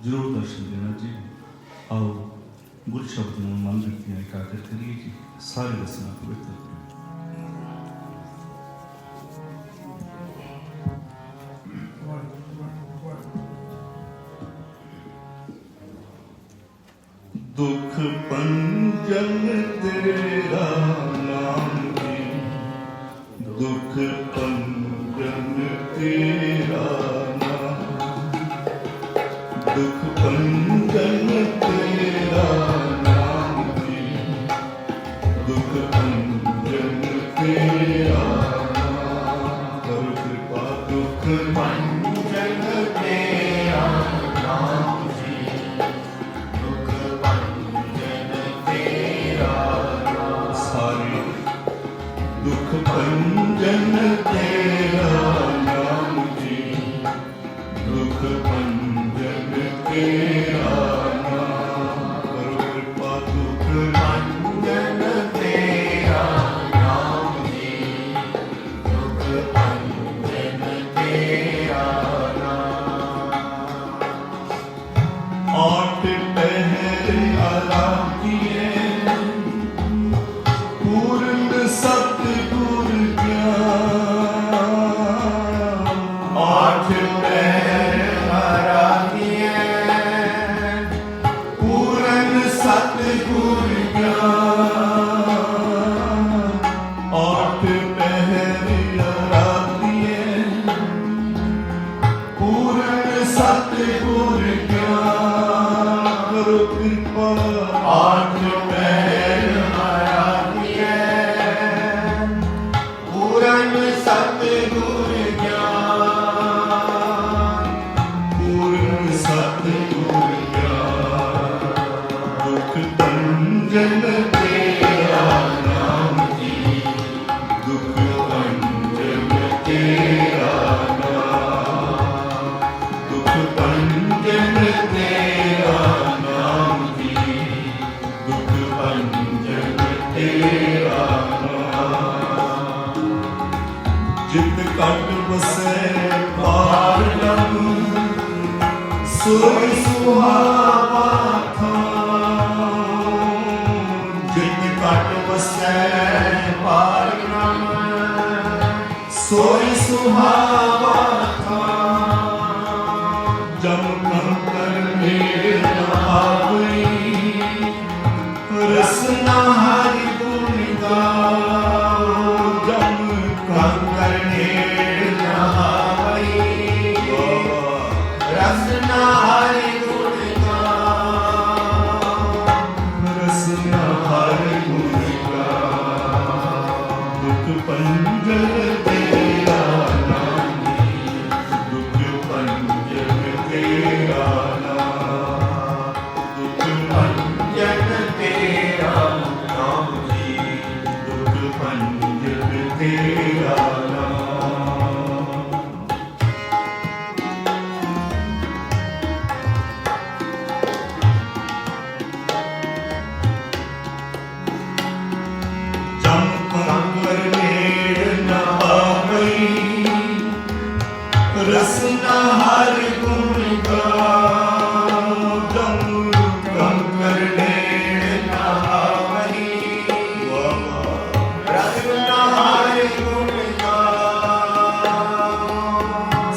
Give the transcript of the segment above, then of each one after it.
जरूर दर्शन देना जी। आओ गुरु शब्द में मन वृत्तियां एकाग्र करिए जी। सारे रसना पवित्र दुख पंजन तेरा नाम जी, दुख पंजन तेरा नाम, दुख पंजन तेरा नाम जी, दुख पंजन तेरा नाम। कर कृपा दुख पंजन तेरा नाम जी, दुख पंजन तेरा नाम। सारे दुख पंजन तेरा नाम जी, दुख पंजन तेरा नाम। करो कृपा दुख पंजन तेरा नाम जी, दुख पंजन तेरा नाम। आठ पहर आराधिए पूर्ण सतगुर ज्ञान। आठ पहर आराधिए पूर्ण सतगुर ज्ञान। आठ पहर आराधिए पूर्ण सतगुर ज्ञान। करो कृपा आठ पहर आराधिए पूर्ण सतगुर ज्ञान। पूर्ण सतगुर ज्ञान। दुख पंजन तेरा नाम जी, दुख पंजन तेरा नाम, दुख पंजन तेरा नाम जी, दुख पंजन तेरा नाम। जित कट बसै पारलम सोई सुहावा थान। जित कट बसै पारलम सोई सुहावा थान। जम कंकर मेल न आवई रसना हरि गुण गाओ। जम कंकर मेल न आवई रसना हरि गुण गाओ। रसना हरि गुण गाओ। दुख पंजन तेरा नाम जी, दुख पंजन तेरा नाम, दुख पंजन तेरा नाम जी, दुख पंजन तेरा नाम। जम कंकर मेल न आवई रसना हरि गुण गाओ। जम कंकर मेल न आवई रसना हरि गुण गाओ।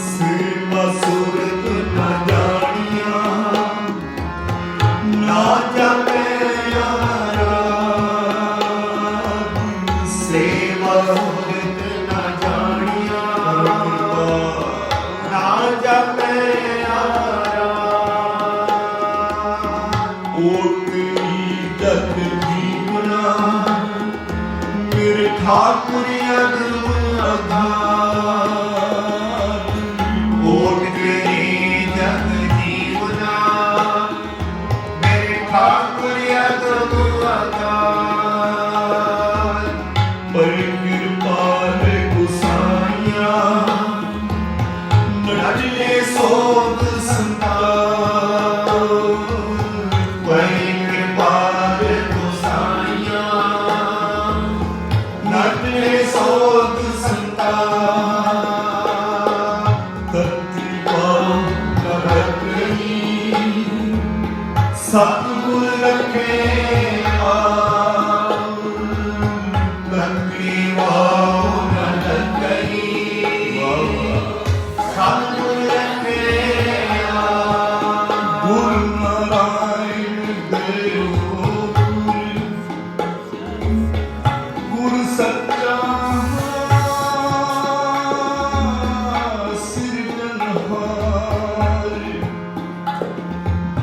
सेवा सूरत न जानिया ना जपे आराध। सेवा सूरत न जानिया ना जपे सतगुर रखे लंबी वाओ न लंगई सतगुर रखे गुरु नारायण देव गुरु सच्चा सिरजनहार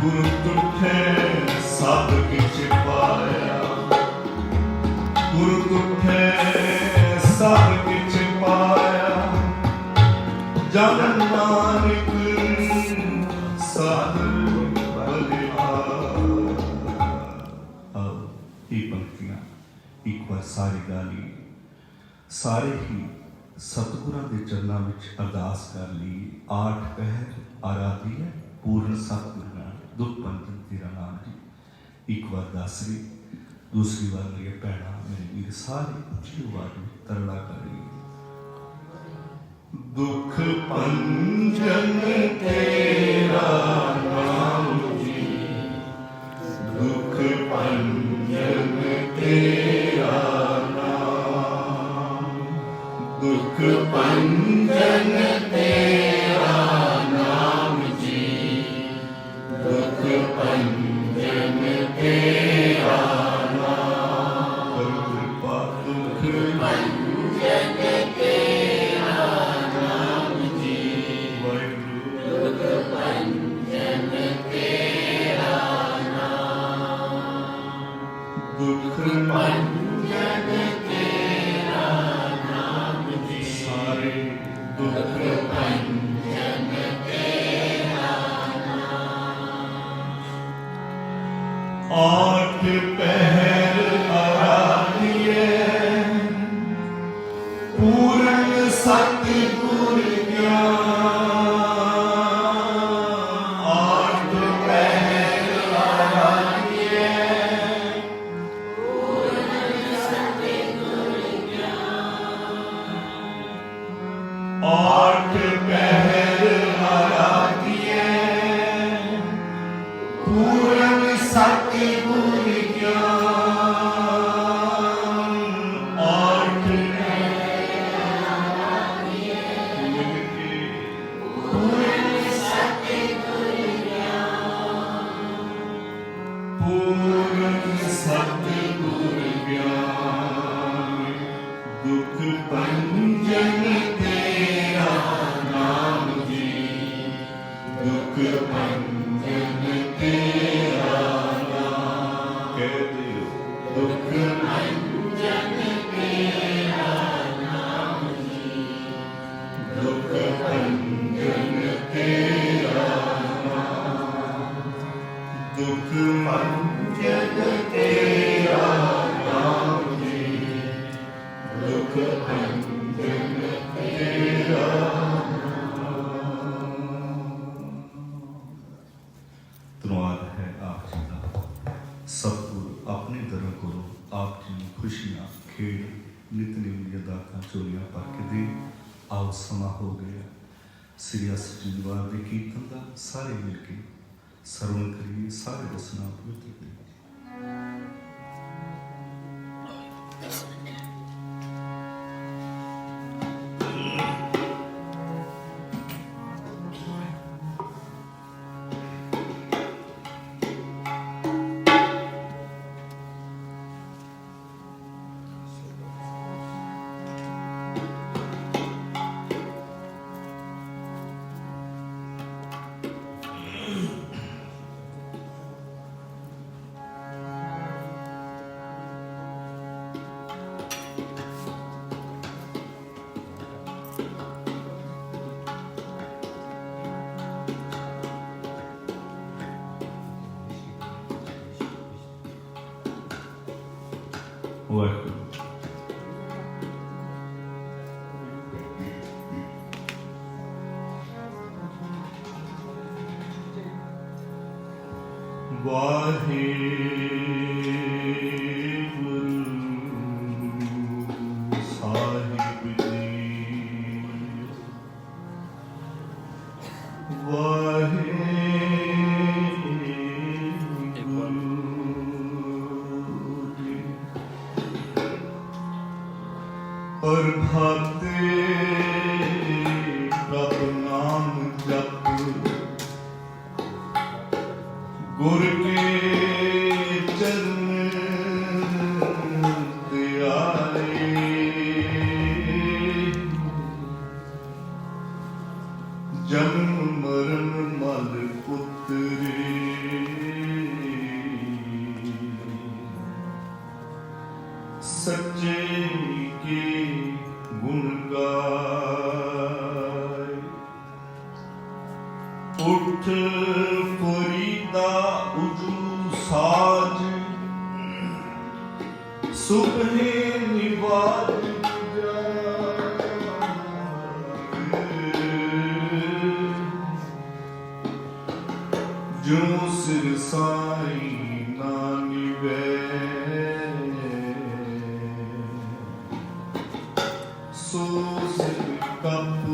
गुरु तुठे सब किछ पाया गुरु तुठे सब किछ पाया जन नानक साध बलिहार। अब ये पंक्तियां एक बार सारी गाली सारे ही सतगुਰਾਂ ਦੇ ਚਰਨਾਂ ਵਿੱਚ ਅਰਦਾਸ ਕਰ ਲਈ। ਆਠ ਪਹਿਰ ਆਰਾਧੀ ਹੈ पूर्ण सतगुर नाम दुख पंथन तेरा नाम जी। एक बार दासरी दूसरी बार मेरे भैना मेरे वीर सारे उच्ची आवाज में तरला करेंगे। दुख पंजन तेरा नाम जी दुख पंजन तेरा नाम दुख पंजन तेरा नाम जी दुख पंजन तेरा नाम कृपा दुख पंजन तेरा नाम जी दुख पंजन तेरा नाम दुख पंजन तेरा नाम जी सारे दुख पंजन तेरा नाम। आठ पहर आराधिए पूर्ण सतगुर ज्ञान आठ पहर आराधिए पूर्ण सतगुर ज्ञान आठ पहर आराधिए पूर्ण सतगुर ज्ञान आठ पूर्ण सतगुर ज्ञान पूर्ण सतगुर ज्ञान दुख पंजन तेरा नाम जी दुख पंजन तेरा कह दियो दुख पंजन तेरा नाम जी दुख पंजन तेरा नाम दुख पंजन तेरा नाम जी दुख पंजन तेरा धन्यवाद है आप जी का। सतगुर अपने दर करो आप जी ਨੂੰ खुशियां खेड़ नितनेम ਦੀਆਂ ਦਾਤਾਂ ਚੋਰੀਆਂ ਭਰ ਕੇ ਦੇ। ਆਓ ਸਮਾਂ ਹੋ ਗਿਆ ਸ੍ਰੀ ਅਸਜੀਵਾਰ ਦੇ ਕੀਰਤਨ ਦਾ ਸਾਰੇ ਮਿਲ ਕੇ ਸਰਵਣ ਕਰੀਏ ਸਾਰੇ ਰਸਨਾ ਪਵਿੱਤਰ ਕਰੀਏ। वाहिगुरू वाहिगुरू साहिब जी वाहिगुरू गुर के चरण त्यारे, जन्म मरण मल पुतरे, सच्चे के गुण गाए। उठ फरीदा उजू साज, सुबहे निवाज जो सिर साई ना निवे, सो सिर कप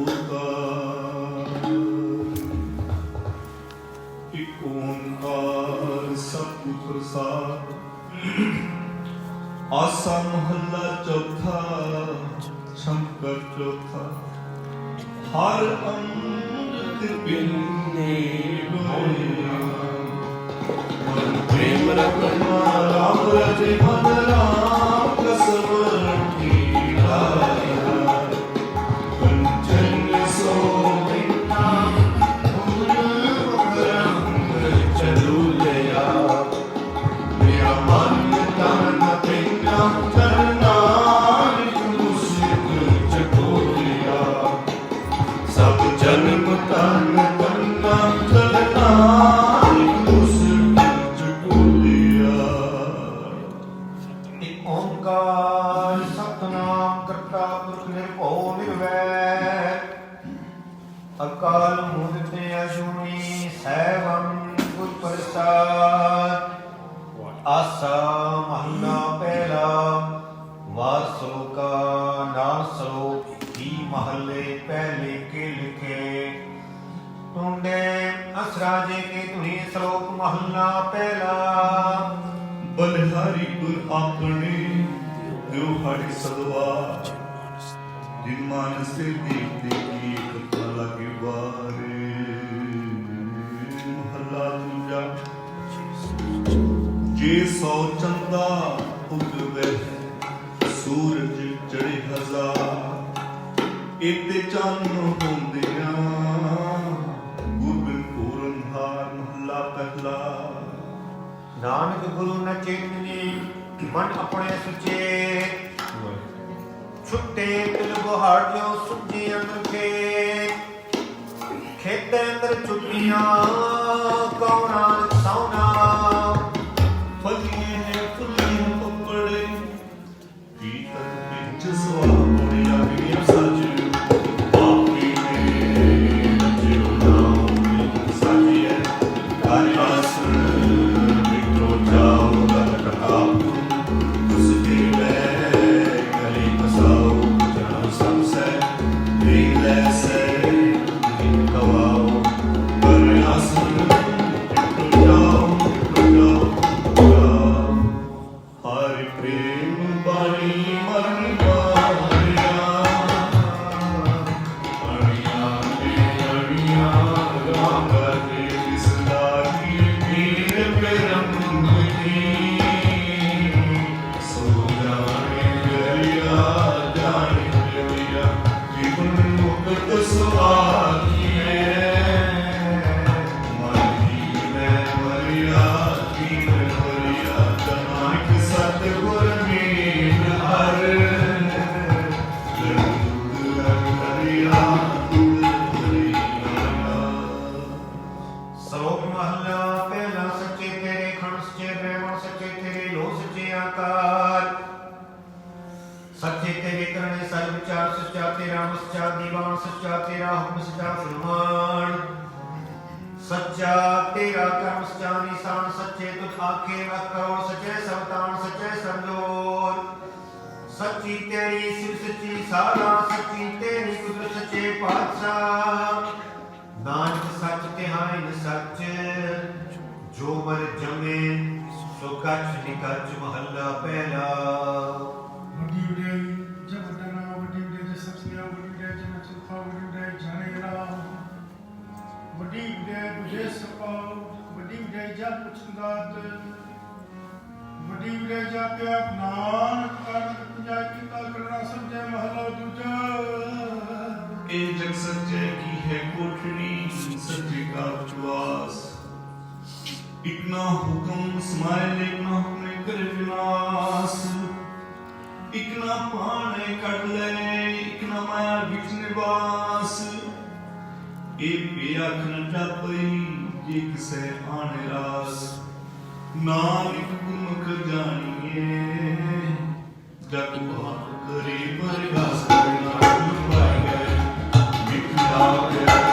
उतार। एक ओंकार सतगुर प्रसाद। आसा महला चौथा, शंकर चौथा। हर अमृत बिंदे मन प्रेम रखना राम रजे मन राम कसम की लाया। कंचन सो बिना फूल रंग चलू लिया। मेरा मन तन बिना करना मुश्क चको लिया। सब जन्म तन बनना करना मुश्क चको लिया। एक ओंकार सतनाम करता पुरख निर्भव निर्वैर। अकाल मूर्त अजूनी सैवं गुर प्रसाद। आसा महला पहला वार श्लोक नाम श्लोक ही महले पहले के लिखे। टूंडे असराजे के धुनी श्लोक महला पहला। बलिहारी गुर अपने दिवहाड़ी सदवार। जिन मानस से देखते की कथा लगे बारे। महला दूजा। जे सौ चंदा उगवे सूरज चढ़े हजार। इते चन्न होंदिया गुरबिन पूरन हार। महला पहला। नानक गुरु न चेतनी मन अपने सुचे। छुट्टे तिल गुहाड़ियों सुजी अंदर के। खेते अंदर चुटियां कौना सौना। फलिए हैं फुलिए पकड़े पीतल बिच सवा मुड़िया बिया सज। बापी ने रजियो नाम साजिए कालिदास मित्रो जाओ गल कटाओ। उसके में गली बसाओ जन सबसे रीले से कवाओ। पर आसन जाओ हरि प्रेम बाणी मन मारिया। अड़िया ने अड़िया रंग दे विसदारी नीर पे रंग की। सो जाने गरिया जाने गरिया जीवन मुक्त सुहागी है। मरी में मरिया की में मरिया तनाक सतगुर मीन हर। श्लोक महला पहला। सच्चे तेरे खंड सच्चे प्रेम सच्चे तेरे लो सच्चे आकार। सच्चे तेरे करने सारे विचार। सच्चा तेरा सच्चा दीवान। सच्चा तेरा हुक्म सच्चा फरमान। सच्चा तेरा कर्म सच्चा निशान। सच्चे तुझ आखे न करो। सच्चे सबतान सच्चे सरजोर। सच्ची तेरी शिव सच्ची सारा। सच्ची तेरी कुदरत सच्चे पातशाह। नानक सच तिहाई न सच। जो मर जमे सो कछ निकच। महला पहला। वड्डी उॾाई जब वॾना वॾी उॾाई ससुया वॾी उॾाई जन चुल्फा वॾी उॾाई जाने राम। वॾी उॾाई बुझे सपाओ वॾी ਵੱਡੀ ਵਡਿਆਈ ਜਾ ਪੁੱਛਦਾਤ ਵੱਡੀ ਵਡਿਆਈ ਜਾ ਪਿਆ ਨਾਨਕ ਕਰਨ ਪੰਜਾ ਕੀਤਾ ਕਰਨਾ ਸਮਝੇ ਮਹਲਾ ਦੂਜਾ ਇਹ ਜਗ ਸੱਚੇ ਕੀ ਹੈ ਕੋਠੜੀ ਸੱਚੇ ਕਾ ਵਿਸ਼ਵਾਸ ਇਕ ਨਾ ਹੁਕਮ ਸਮਾਇ ਇਕ ਨਾ ਹੁਕਮ ਕਰ ਵਿਨਾਸ਼ ਇਕ ਨਾ ਪਾਣੇ ਕੱਢ ਲੈ ਇਕ ਨਾ ਮਾਇਆ ਵਿੱਚ ਨਿਵਾਸ ਇਹ ਪਿਆਖ ਨ ਟਪਈ ਜੇ ਕਿਸੇ ਆਣੇ ਰਾਸ ਨਾਨਕ ਗੁਰਮੁਖ ਜਾਣੀਏ ਜਗ ਬਾਤ ਕਰੇ ਪਰਗਾਸ ਕਰਨਾ ਪਾਈ ਗਏ ਮਿੱਠਾ ਪਿਆਰ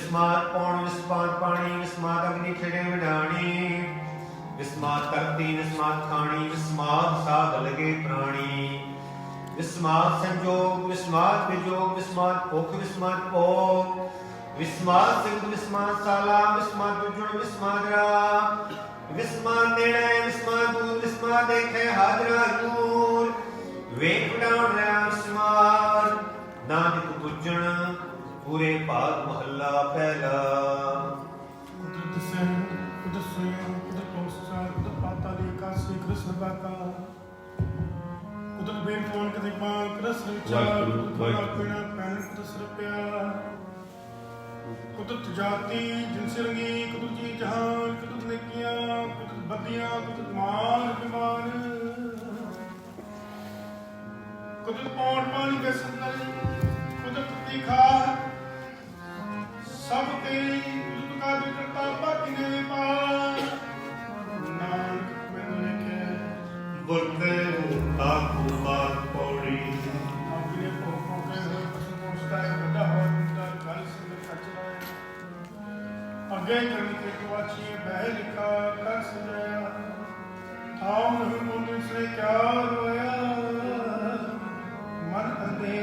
विस्मात पौन विस्मात पानी विस्मात अग्नि छिड़े विडाणी विस्मात करती विस्मात खानी विस्मात साध लगे प्राणी विस्मात संजोग विस्मात विजोग विस्मात भुख विस्मात भोग विस्मात सिंह विस्मात साला विस्मात जुड़ विस्मात राम विस्मात नेड़े विस्मात दूर विस्मात देखे हाजरा दूर वेद विडाण रहा विस्मात नानक पुजन पूरे भाग महला पहला ਕੁਦਰਤ ਸਿੰਘ ਕੁਦਰਤ ਸੋਇਆ ਕੁਦਰਤ ਪੌਸਾ ਕੁਦਰਤ ਪਾਤਾਲੀ ਕਾਸੀ ਕ੍ਰਿਸ਼ਨ ਬਾਕਾ ਕੁਦਰਤ ਬੇਨ ਕੋਣ ਕਦੇ ਪਾ ਕ੍ਰਿਸ਼ਨ ਵਿਚਾਰ ਕੁਦਰਤ ਬਿਨਾ ਪੈਣ ਕੁਦਰਤ ਸਰਪਿਆ ਕੁਦਰਤ ਜਾਤੀ ਜਿਨਸ ਰੰਗੀ ਕੁਦਰਤ ਜੀ ਜਹਾਨ ਕੁਦਰਤ ਨੇਕੀਆਂ ਕੁਦਰਤ ਬਦੀਆਂ ਕੁਦਰਤ ਮਾਨ ਬਿਮਾਨ ਕੁਦਰਤ ਪੌਣ ਪਾਣੀ ਦੇ ਸੰਦਲ ਕੁਦਰਤ ਤਿਖਾ सब तेरी कुदरत का भी करता बाकी ने पार नानक मैंने लिखे बोलते आपको बात पौड़ी अपने भोगों के हुए पशु पहुंचता है बड़ा हो उनका गल से खचरा है आगे करने के तो अच्छी बह लिखा कर सजाया थाम नहीं बोलने से क्या रोया मन अंधे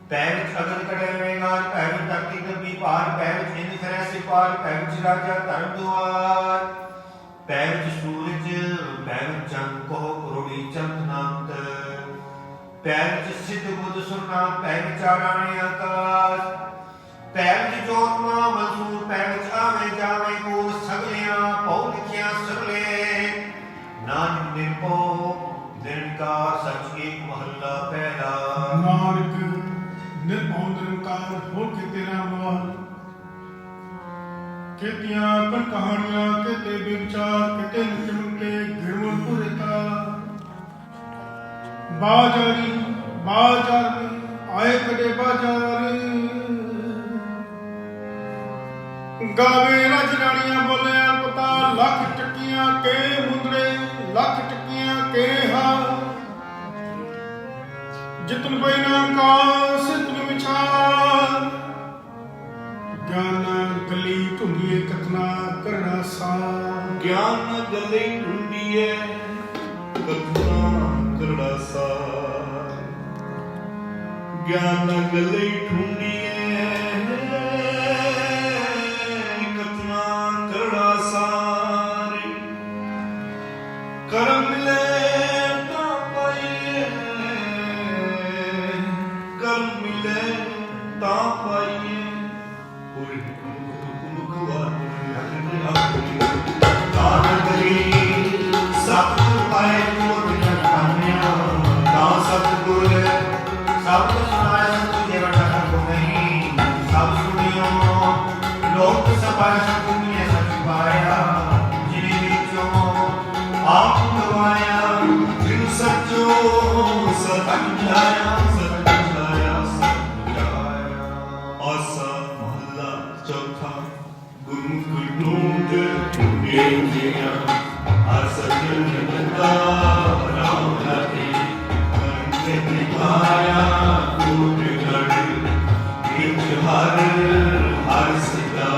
पैर अगन कटे में गाज पैर धरती दबी पार पैर ਜਿਨ ਫਿਰੈ ਸਿਪਾਰ, ਪੈ ਵਿੱਚ ਰਾਜਾ ਧਰਮ ਦੁਆਰ। ਪੈ ਵਿੱਚ ਸੂਰਜ, ਪੈ ਵਿੱਚ ਚੰਦ, ਕਹੋ ਕਰੋੜੀ ਚੰਦਨਾਤ। ਪੈ ਵਿੱਚ ਸਿੱਧ ਬੁੱਧ ਸੁਰਨਾ, ਪੈ ਵਿੱਚ ਆਰਾਣੇ ਆਕਾਸ਼। ਪੈ ਵਿੱਚ ਜੋਤਮਾ ਮਨਸੂਰ, ਪੈ ਵਿੱਚ ਆਵੇਂ ਜਾਵੇਂ ਕੋ ਸਗਲਿਆਂ ਪਉ ਲਿਖਿਆ ਸਗਲੇ। ਨਾਨਕ ਨਿਰਭਉ ਨਿਰੰਕਾਰ ਸੱਚ ਏਕ ਮਹੱਲਾ ਪਹਿਲਾ। ਨਾਨਕ ਨਿਰਭਉ ਨਿਰੰਕਾਰ ਹੋ ਕੇ ਤੇਰਾ ਮਾਲ। ਕਿਤਿਆਂ ਕਣ ਕਹਾਣੀਆਂ, ਕਿਤੇ ਵਿਚਾਰ, ਕਿਤੇ ਨਿਚਮਕੇ ਗਿਰਵਨ ਪੁਰੇ ਕਾ। ਬਾਜਾਰੀ ਬਾਜਾਰੀ ਆਏ ਕਦੇ ਬਾਜਾਰੀ। ਗਾਵੇ ਰਜ ਰਾਣੀਆਂ ਬੋਲੇ ਪਤਾ, ਲੱਖ ਟੱਕੀਆਂ ਕੇ ਮੁੰਦਰੇ, ਲੱਖ ਟੱਕੀਆਂ ਕੇ ਹਾਰ। ਜਿਤਨ ਬੈਨਾ ਕਾ ਸਿਤਨ ਵਿਚਾਰ। ਗਿਆਨ ਗਲੀ ਢੂੰਡੀਏ ਕਤਨਾ ਕਰਨਾ ਸਾਰ। ਗਿਆਨ ਗਲੇ ਢੂੰਡੀਏ ਕਤਨਾ ਕਰੜਾ ਸਾਰ। ਗਿਆਨ ਗਲੇ ਢੂੰਡੀਏ ਕਤਨਾ ਕਰੜਾ ਸਾਰ। ਕਰਮ ਮਿਲੇ ਤਾਂ ਪਾਈਏ, ਕਰਮ ਮਿਲੇ ਤਾਂ ਪਾਈਏ। ਸਭ ਸੁਨਾਇਆ ਤੁਝੇ ਵਟਾ ਕੋ ਨਹੀਂ। ਸਭ ਸੁਣਿਓ ਲੋਕ ਸਭਾ ਸੁਣੀਏ ਸਚ ਪਾਇਆ। ਜਿਨੇ ਵਿੱਚੋਂ ਆਪ ਗਵਾਇਆ, ਜਿਨ ਸੱਚੋ ਸਤਿ ਜਾਇਆ, ਸਤਿ ਜਾਇਆ, ਸਤਿ ਜਾਇਆ। ਆਸਾ ਮਹੱਲਾ ਚੌਥਾ। ਗੁਰਮੁਖ ਢੂੰਡ ਢੂੰਡੇ ਜੀਆਂ, ਹਰ ਸੱਜਣ ਬੰਦਾ ਰਾਮ ਲਾਗੇ। ਕਰਮ ਪਾਇਆ ਕੂਟ ਗੜ, ਵਿੱਚ ਹਰ ਹਰ ਸਦਾ,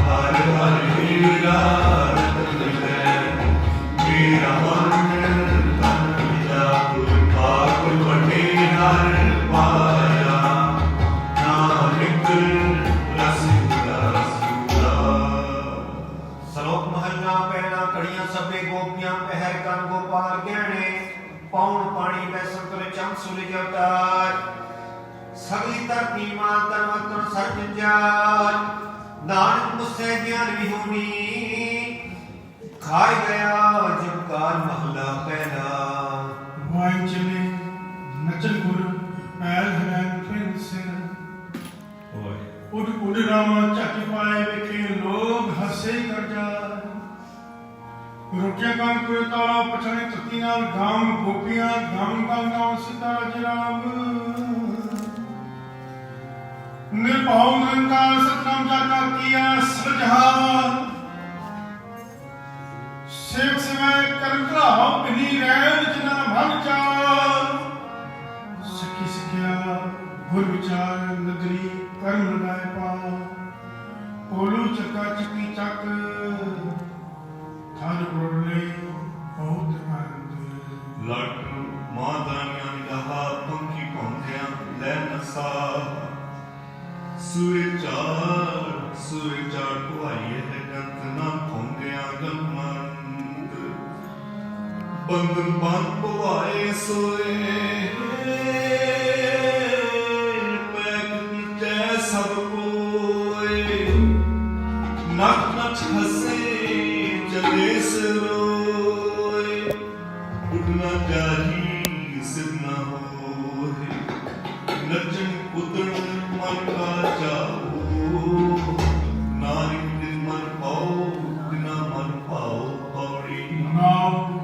ਹਰ ਹਰ ਹੀਰਾ ਰਤਨ ਹੈ। ਮੇਰਾ ਮਨ ਤਨ ਮਿਲਾ, ਗੁਰ ਪਾਕ ਵੱਡੇ ਹਰ ਪਾਇਆ। ਨਾਨਕ ਰਸਿਕਾ ਸ਼ਲੋਕ ਮਹੱਲਾ ਪਹਿਲਾ। ਕੜੀਆਂ ਸਭੇ ਗੋਪੀਆਂ, ਪਹਿਰ ਕੰਨ ਗੋਪਾਲ ਗਹਿਣੇ। ਪੌਣ ਪਾਣੀ ਮੈਂ ਸੰਤਰ ਚੰਦ ਸੁਲਿ ਅਵਤਾਰ। ਸਗਲੀ ਧਰਤੀ ਮਾਨ ਤਨ ਵਤਨ ਸਰਜ ਜਾਰ। ਨਾਨਕ ਮੁਸੈ ਗਿਆਨ ਵਿਹੂਨੀ, ਖਾਇ ਗਿਆ ਜਬ ਕਾਲ ਮਹੱਲਾ ਪਹਿਲਾ। ਵਾਇ ਚਲੇ ਨਚਨ ਗੁਰ ਪੈਲ ਹਰੈਨ ਫਿਰ ਸਿਰ। ਉਡ ਉਡ ਰਾਮ ਝੱਟ ਪਾਏ ਵੇਖੇ, ਲੋਗ ਹੱਸੇ ਕਰ ਜਾ। ਰੋਟੀਆਂ ਕਾਨ ਕੋਈ ਤਾਲਾ ਪਛਾਣੇ ਧਰਤੀ ਨਾਲ ਗਾਮ। ਗੋਪੀਆਂ ਗਾਮ ਗਾਮ ਗਾਮ ਸਿੱਧਾ ਰਜ ਰਾਮ। ਨਿਰਭਉ ਨਿਰੰਕਾਰ ਸਤਨਾਮ ਜਾਗਾ ਕੀਆ ਸਰਜਹਾਰ। ਸੇਵ ਸਿਵੈ ਕਰਮ ਘਰਾਓ, ਬਿਨੀ ਰਹਿਣ ਜਿਨਾ ਮਨ ਚਾਰ। ਸਖੀ ਸਿਖਿਆ ਗੁਰ ਵਿਚਾਰ, ਨਦਰੀ ਕਰਮ ਲਗਾਏ ਪਾ। ਕੋਲੂ ਚੱਕਾ ਚੱਕੀ ਚੱਕ, ਥਨ ਬੋਲੇ ਬਹੁਤ ਆਨੰਦ। ਲੱਟ ਮਾਂ ਦਾਨੀਆਂ ਨਿਗਾਹਾਂ, ਪੰਖੀ ਭੌਂਦਿਆਂ ਲੈ ਨਸਾ। ਸੂਏ ਚਾਰ ਪੁਆਈਏ ਗੰਤ ਨਾ ਭੌਂਦਿਆਂ ਗਲਮੰਦ। ਬੰਧਨ ਬੰਦ ਪਵਾਏ ਸੋਏ, ਪੈਕ ਨੀਚੇ ਸਭ ਕੋਏ। ਨੱਚ ਨੱਚ ਹੱਸੇ ਚਲੇ ਸਰੋਏ। ਉੱਡਣਾ ਚਾਹੀ ਸਿਰ ਨਾ ਹੋਏ। ਨੱਚਣ ਕੁੱਦਣ ਮਨ ਕਾ ਚਾਉ। ਨਾਨਕ ਦਿਨ ਮਨ ਪਾਉ, ਬਿਨਾ ਮਨ ਪਾਉ ਪੌੜੀ। ਨਾਮ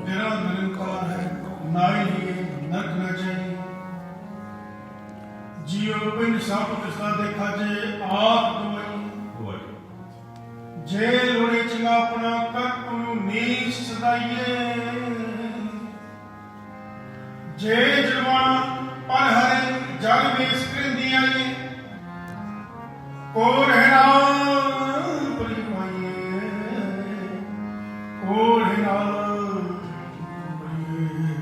ਤੇਰਾ ਨਿਰੰਕਾਰ ਹੈ, ਨਾਈ ਲੀਏ ਨਰਕ ਨ ਜਾਈ। ਜੀਉ ਬਿਨ ਸਭ ਕਿਸਾ ਦੇਖਾ, ਜੇ ਆਪ ਤੁਮਈ। ਜੇ ਲੋੜੇ ਚੰਗਾ ਆਪਣਾ, ਕਰ ਉਹਨੂੰ ਨੀਚ ਸਦਾਈਏ। ਜੇ ਜਵਾਨ ਪਰ ਹਰੇ ਜਗ ਵੇਸ ਕਰਿੰਦੀ ਆਈਏ। ਕੋ ਰਹਿਣਾ ਭਲੀ ਪਾਈਏ, ਕੋ ਰਹਿਣਾ ਭਲੀ ਪਾਈਏ।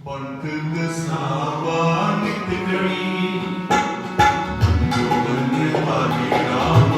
ਪੰਥ ਦਸਾਵਾ ਨਿਤ ਕਰੀ, ਜੋ ਬੰਦੇ ਪਾਲੀ ਰਾਮ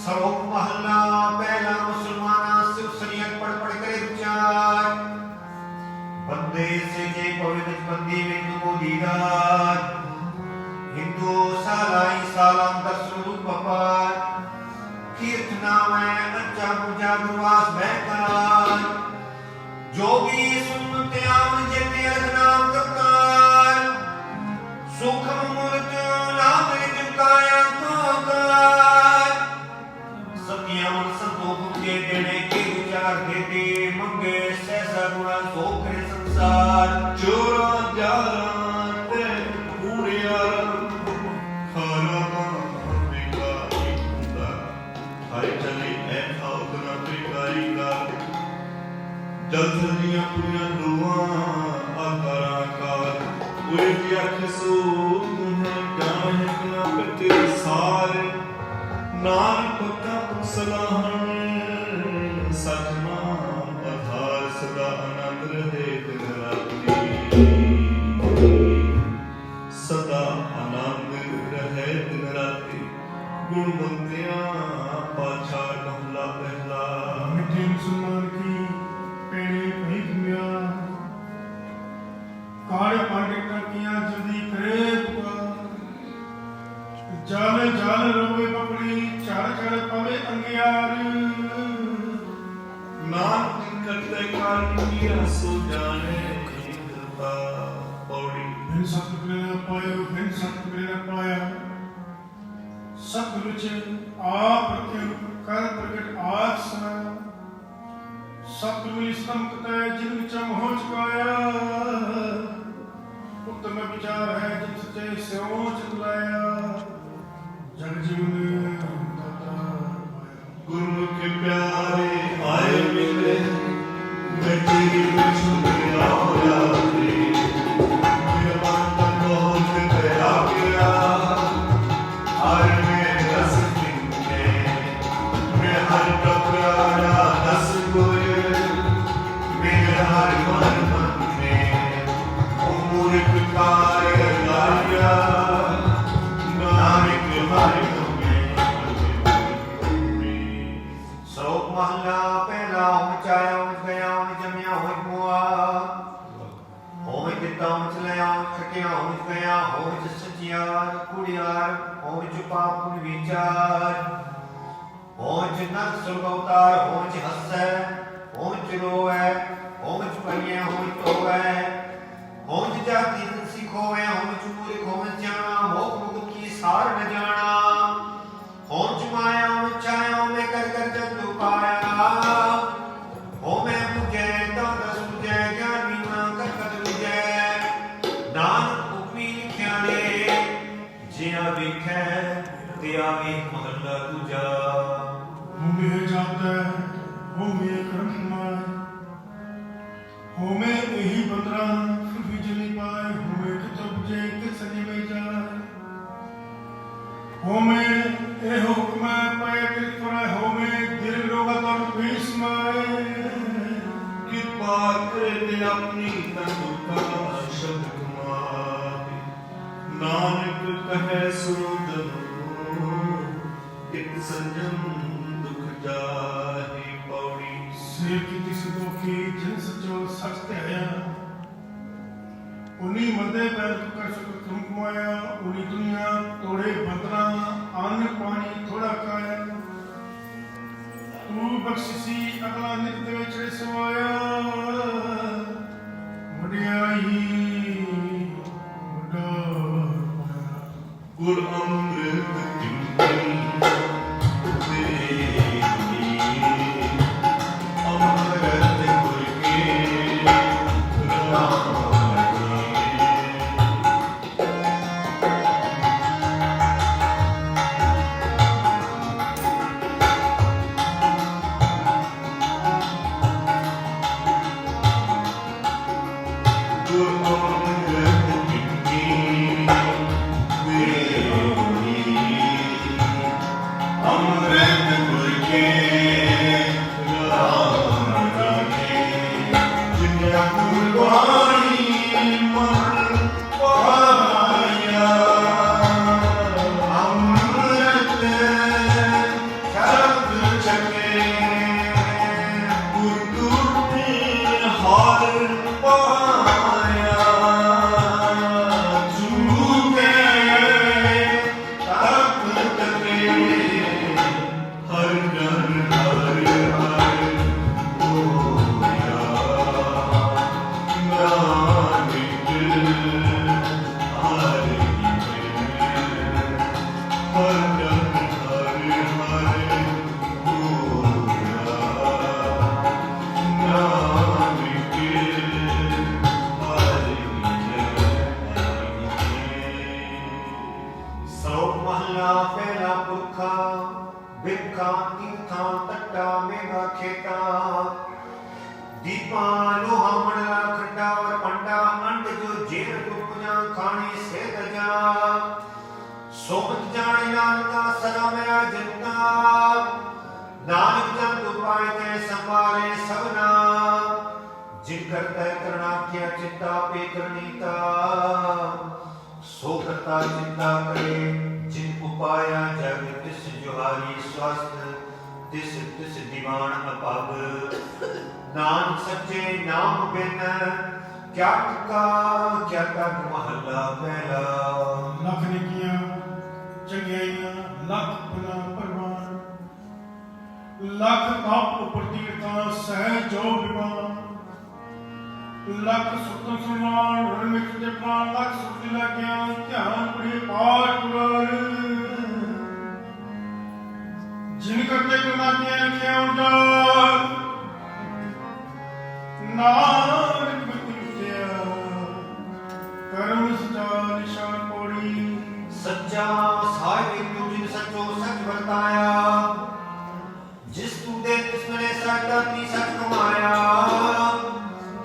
श्लोक महला पहला मुसलमाना सिर्फ सरियत पढ़ पढ़ करे विचार बंदे से जे पवित्र बंदी हिंदू को दीदार हिंदू सालाई सालांतर स्वरूप बपार कीर्त नाम है अच्छा पूजा गुरुवास बहकार जोगी सुनते आवन जेते नाम करतार सुखम मूर्त नाम जिनकाया तोकार सत्यावन संतोख के देने के विचार देते मंगे सहसा गुणा सो करे संसार चोरा जारा ते कूड़ियारा खाना बेकारी हुंदा हाय चले ऐ खाओ ना बेकारी का जल दियां पूरियां दुआं आकारा कार कोई भी अख सो तुम्हें गाहे ना पते सारे नानक पता सलाहन सतना आधार सदा आनंद रहे दिन रात्रि सदा आनंद रहे दिन रात्रि गुणवंतियां पाछा कहला पहला मिठे मुसलमान की पेड़े भीखमिया काले पांडे टकियां जल्दी करे पुकार जाले जाले रोवे पपड़ी चार चार पवे अंगियार नानक करते कारण किया सो जाने कृपा पौड़ी बिन सतगुरु न पायो बिन सतगुरु न पाया सतगुरु आप प्रत्यक्ष कर प्रगट आज सनाया सतगुरु स्तंभ तय जिन चम हो चुकाया उत्तम विचार है जिन सच्चे स्यों चतुराया जग जीवन दाता गुरु के प्यारे आए मिले मैं तेरी शुक्रिया होया मेरा मन बहुत गया गया हर में रस पिंके मैं हर टकराया दस गोये मेरे हर मन में उम्र कार्य लाया नानक हर श्लोक महला पहला चाया गया जमिया हो मुआ हो दिता चलया खटिया हो गया हो सचियार कुड़ियार हो चुपा पुन विचार हो नर सुख अवतार हो हसै हो रोए हो पढ़िए हो तोए हो जाति सिखोए हो चूर हो जाना हो मुख की सार न जाना हो माया छाया में कर कर जब पाया हो मैं मुझे तो दस मुझे ज्ञानी ना कर कर मुझे नानक उपमी ख्याले जिया विखे तिया भी महला तुझा होमे जाता होमे कर्माय होमे यही बंदरा फिर भी जली पाए होमे कितो बुझे कि सनी में जाए होमे ए हुक्म पाए कृपा होमे दिल रोगत और पीस माए कृपा करे अपनी तनुका शब्द कुमारी नानक कहे सुनो जनो एक संजम दुख जाहि पौड़ी से किति सुखी जन सचो सच है उन्हीं मंदे पैर कर सुख तुम कमाया उन्हीं दुनिया तोड़े बंदरा अन्न पानी थोड़ा खाया तू बख्शिशी अगला नित्य विचरे समाया मुड़ियाई मुड़ा गुर अमृत किंकरी देवी अमृत गुर के राम अमृत ਬਿੱਖਾਂ ਤੀਰਥਾਂ ਤੱਟਾਂ ਮੇਘਾਂ ਖੇਤਾਂ ਦੀਪਾਂ ਲੋਹਾ ਮੰਡਲਾ ਖੰਡਾ ਵਰ ਪੰਡਾ ਅੰਡ ਜੋ ਜੇਰ ਟੁੱਪੀਆਂ ਖਾਣੀ ਸੇਧ ਜਾ ਸੋਮਤ ਜਾਣੇ ਨਾਨਕਾ ਸਦਾ ਮੇਰਾ ਜਿੰਦਾ ਨਾਨਕ ਜਨ ਉਪਾਇ ਤੇ ਸੰਭਾਲੇ ਸਭਨਾ ਜਿਨ ਕਰਤਾ ਕਰਣਾ ਕਿਆ ਚਿੰਤਾ ਪੇ ਕਰਨੀਤਾ ਸੋ ਕਰਤਾ ਚਿੰਤਾ ਕਰੇ ਜਿਨ ਉਪਾਇਆ ਜਗ ਤਿਸ ਜੁਹਾਰੀ ਸਵਸਤ ਤਿਸ ਤਿਸ ਦੀਵਾਨ ਅਪਗ ਨਾਨਕ ਸੱਚੇ ਨਾਮ ਬਿਨ ਕਿਆ ਟਿਕਾ ਕਿਆ ਤੱਕ ਮਹੱਲਾ ਪਹਿਲਾ ਲੱਖ ਨਿਕੀਆਂ ਚੰਗਿਆਈਆਂ ਲੱਖ ਗੁਨਾ ਪਰਵਾਨ ਲੱਖ ਪਾਪ ਉਪਰਤੀਰਤਾ ਸਹਿ ਜੋ ਵਿਵਾਨ ਲੱਖ ਸੁਤਨ ਸਮਾਨ ਰਣ ਵਿੱਚ ਜਪਾ ਲੱਖ ਸੁਤ ਲੱਗਿਆ ਧਿਆਨ ਪੜੇ ਪਾਠ ਪੁਰਾਣ ਜਿਨ ਕਰਤੇ ਗੁਨਾਹੀਆਂ ਕਿਉ ਜਾਨ ਨਾਨਕ ਬਿਤਿਆ ਕਰਮ ਸਦਾ ਨਿਸ਼ਾਨ ਪੋੜੀ ਸੱਚਾ ਸਾਹਿਬ ਤੂੰ ਜਿਨ ਸੱਚੋ ਸੱਚ ਵਰਤਾਇਆ ਜਿਸ ਤੂੰ ਦੇ ਤਿਸਨੇ ਸਾਡਾ ਤੀ ਸੱਚ ਕਮਾਇਆ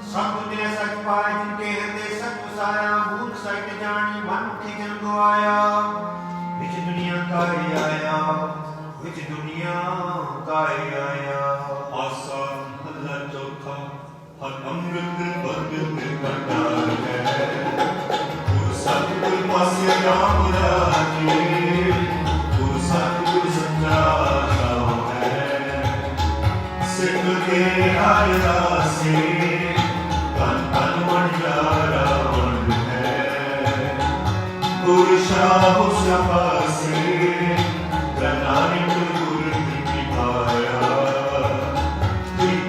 ਸਭ ਨੇ ਸੱਚ ਪਾਇਆ ਜਿਨ ਕੇ ਹਿਰਦੇ ਸੱਚ ਵਸਾਇਆ ਮੂਰਖ ਸੱਚ ਜਾਣੀ ਮਨ ਕੀ ਜਨ ਗਵਾਇਆ ਵਿੱਚ ਦੁਨੀਆ ਕਾਇ ਆਇਆ ਵਿੱਚ ਦੁਨੀਆ ਕਾਇ ਆਇਆ ਆਸਾ ਅੱਲਾ ਚੌਥਾ ਹਰ ਅੰਮ੍ਰਿਤ ਬਰਗਤ ਕਰਦਾ ਹੈ ਗੁਰ ਸਤਿਗੁਰ ਪਾਸੇ ਰਾਮ ਰਾਜੇ ਗੁਰ ਸਤਿਗੁਰ ਸੱਚਾ ਨਾਮ ਹੈ ਸਿੱਖ ਕੇ ਹਰ ਰਾਸੇ ਤਨ ਤਨ ਮਨ ਜਾਰਾ ਮਨ ਹੈ ਗੁਰ ਸ਼ਾਹ ਸਪਾਸੇ ਨਾਨਕ ਗੁਰ ਕੀ ਪਾਇਆ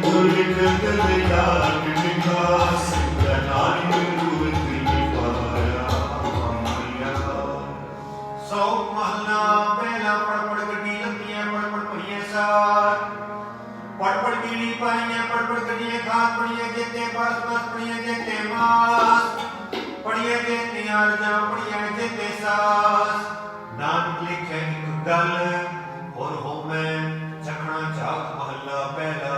ਗੁਰ ਲਿਖਤ ਲਿਆਟ ਵਿਕਾਸ ਨਾਨਕ ਗੁਰ ਕੀ ਪਾਇਆ ਸੋ ਮਹਲਾ ਪਹਿਲਾ ਪੜ ਪੜ ਗੱਡੀ ਲੰਮੀਆਂ ਪੜ ਪੜ ਭਰੀਆਂ ਸਾਰ ਪੜ ਪੜ ਗੀਲੀ ਪਾਈਆਂ ਪੜ ਪੜ ਗੱਡੀਆਂ ਖਾਤ ਪੜੀਆਂ ਜਿੱਤੇ ਬਸ ਬਸ ਪੜੀਆਂ ਜਿੱਤੇ ਮਾਸ ਪੜੀਆਂ ਜਿੱਤੀਆਂ ਰਜਾਂ ਪੜੀਆਂ ਜਿੱਤੇ ਸਾਸ ਨਾਨਕ ਲਿਖੇ ਇੱਕ ਗੱਲ ਹੋਰ ਹੋਮੈ ਚਖਣਾ ਚਾਕ ਮਹਲਾ ਪਹਿਲਾ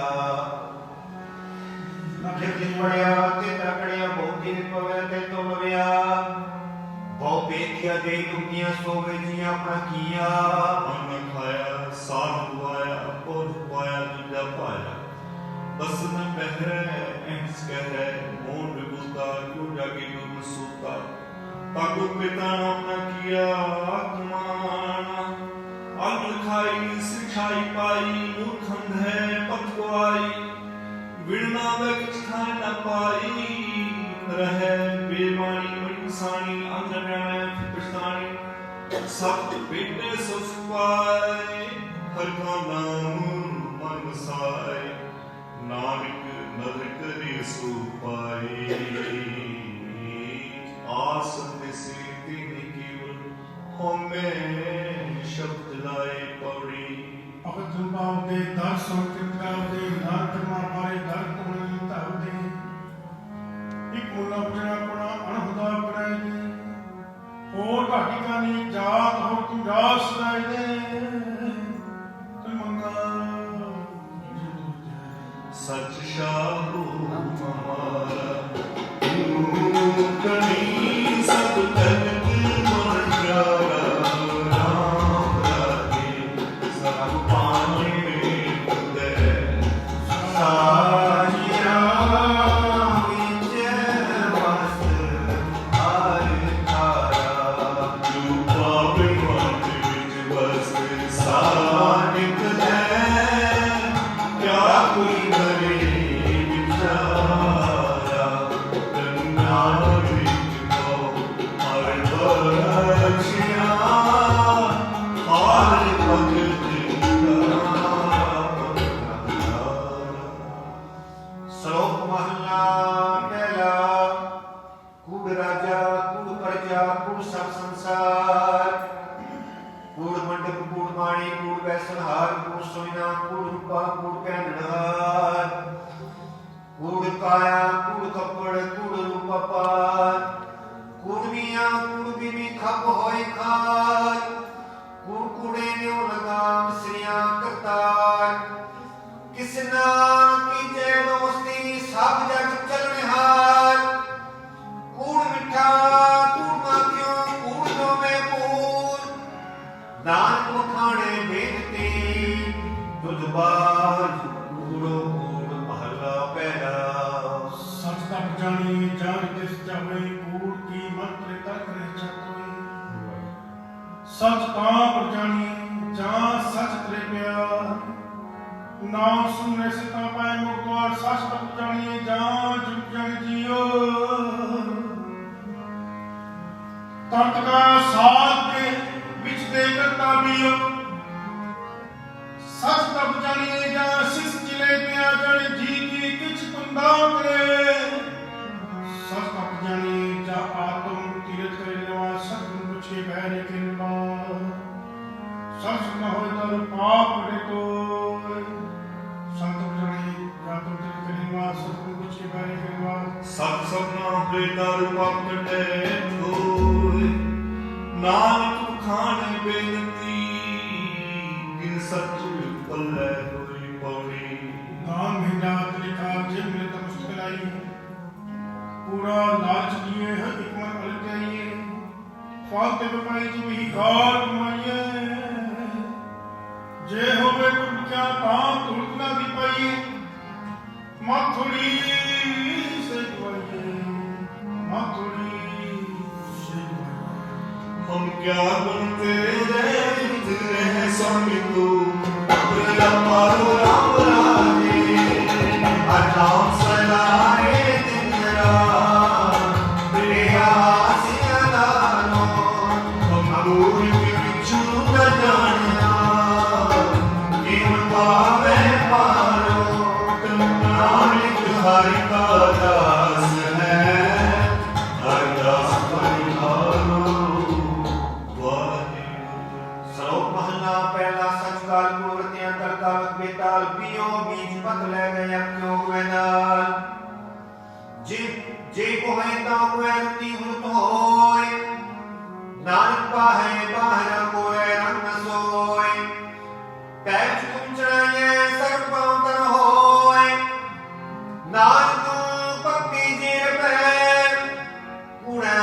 ਲਿਖ ਪੜਿਆ ਤੇ ਤਕੜਿਆ ਬਹੁਤੀ ਪਵੇ ਤੇ ਤੁਮ ਵਿਆ ਬਹੁ ਬੇਖਿਆ ਦੇ ਦੁਨੀਆਂ ਸੋਵੇ ਜੀ ਆਪਣਾ ਕੀਆ ਅੰਨ ਖਾਇਆ ਸਾਧ ਦੁਆਇਆ ਪੁਰ ਪਾਇਆ ਦੂਜਾ ਪਾਇਆ ਬਸ ਨ ਪਹਿਰੈ ਐਂਸ ਕਹਿ ਮੋਹ ਵਿਗੁਲਤਾ ਕਿਉ ਜਾਗੇ ਗੁਰ ਸੂਤਾ ਤਾਕੂ ਪਿਤਾ ਨਾਮ ਨ ਕੀਆ ਆਤਮਾਨ ਅੰਨ ਖਾਈ ਸਿਖਾਈ ਪਾਈ ਮੂਰਖੰਧ ਹੈ ਪਤਵਾਈ ਵਿੜਨਾ ਵਿੱਚ ਥਾਂ ਨ ਪਾਈ ਰਹਿ ਬੇਮਾਨੀ ਮਨਸਾਨੀ ਅੰਦਰ ਰਹਿ ਪਛਤਾਨੀ ਸਤ ਬੇਟੇ ਸੁਸਪਾਏ ਹਰ ਕਾ ਨਾਮ ਮਨ ਵਸਾਏ ਨਾਨਕ ਨਦਰ ਕਰੇ ਸੋ ਪਾਏ ਆਸ ਦਿਸੇ ਤਿਨ ਕੀਵਲ ਹਉਮੈ ਸ਼ਬਦ ਲਾਏ ਪੌੜੀ ਅਬਦੁਲ ਬਾਬ ਦੇ ਦਰ ਸੰਕਿਰਤਾ ਦੇ ਨਾਰਕ ਮਾਰੇ ਦਰ ਕੋਲ ਧਰ ਦੇ ਇੱਕ ਮੁੱਲਾ ਬਜਣਾ ਕੋਣਾ ਅਣਹੁਦਾ ਬਣਾਈ ਦੇ ਹੋਰ ਘਾਟੀ ਕਾਨੀ ਜਾਤ ਹੋ ਤੂੰ ਰਾਸ ਸਦਾਈ ਦੇ ਤੂੰ ਮੰਗਾ ਸਚ ਸ਼ਾਹੂ ਹਮਾਰਾ ਤੂੰ ਕਣੀ ਸਭ ਤਲਕ ਮਨ ਜਾਰਾ ਰਾਮ ਰਾਜੇ ਸਭ ਪਾਣੇ ਦੇ ਸਾਜੀ ਰਾਮ ਵਿੱਚ ਵਸਤ ਆਇ ਤਾਰਾ ਤੂੰ ਪਾਪ ਮਨ ਵਿੱਚ ਵਸ ਸਾਨਿਕ ਹੈ ਕਿਆ ਕੋਈ ਕਰੇ ਵਿਚਾਰਾ ਨਾਮ ਵਿੱਚ ਕੋ ਹਰ ਬਖਸ਼ਿਆ ਹਰ ਭਗਤ ਸ਼ਲੋਕ ਮਹਲਾ ਪਹਿਲਾ ਕੂੜ ਰਾਜਾ ਕੂੜ ਪ੍ਰਜਾ ਕੂੜ ਸਭ ਸੰਸਾਰ ਕੂੜ ਮੰਡਪ ਕੂੜ ਮਾਣੀ ਕੂੜ ਬੈਸਨਹਾਰ ਕੂੜ ਸੋਇਨਾ ਕੂੜ ਰੂਪਾ ਕੂੜ ਪਹਿਨਣਹਾਰ ਕੂੜ ਕਾਇਆ ਕੂੜ ਕੱਪੜ ਕੂੜ ਰੂਪਾ ਪਾਰ ਕੂੜ ਮੀਆਂ ਕੂੜ ਬੀਬੀ ਖੱਪ ਹੋਏ ਖਾਰ ਕੂੜ ਕੂੜੇ ਨਿਉ ਲਗਾਮ ਸ੍ਰੀਆਂ नानक कीजे दोस्ती सब जग चलनिहार कूड़ मिठा कूड़ माखियों कूड़ दो में पूर नानक वखाणे बेनती तुझ बाज कूड़ो कूड़ महला पहला सच तक जानी जान तिस जावे कूड़ की मंत्र तक रह जावे सच तां पर जानी जान सच तरे प्यार नाम सुनने से ता पाए मुक्तवार सच तक जानी जान जुग जग जियो तत का साथ के बिच दे करता बियो सच तब जानी जा सिस चिले पिया जड़े जी की किछ कुंदा करे सच तब जानी जा आत्म तीरथ करे नवा सत पूछे बहरे के निभा सच न हो तर पाप रे तो संत जानी जा तो तीरथ करे नवा सत पूछे बहरे के निभा सत सपना बेदार पकड़े धोए नानक खान बेनती इन सच पल्ले होई पौड़ी नाम हिंदा तरीका जिम में तो मुश्किल आई पूरा लालच दिए है एक मन पलट जाइए फालते बपाई जी वही घाट माइए जे होवे कुल क्या ताम तुलना दी पाइए माथुड़ी से दुआइए माथुड़ी से दुआइए हम क्या बनते रहे स्वामी तू तेरा मारो राम राजे नाम सलाए दिन रात तेरा सियानो हम दूर बिच्छू न जाना किन पावे पारो नानक हरि का दास है हर दास परिहारो श्लोक महला पहला सच काल पूर्तियां तल काल बेताल पियो बीज पत ले गए क्यों हुए नाल जे को है ता हुए रुति हुत होय नानक पाहे बाहर कोय रंग सोय पैच तुम चढ़ाए सर पाउतर होय नानक पक्की जेर पे कुड़े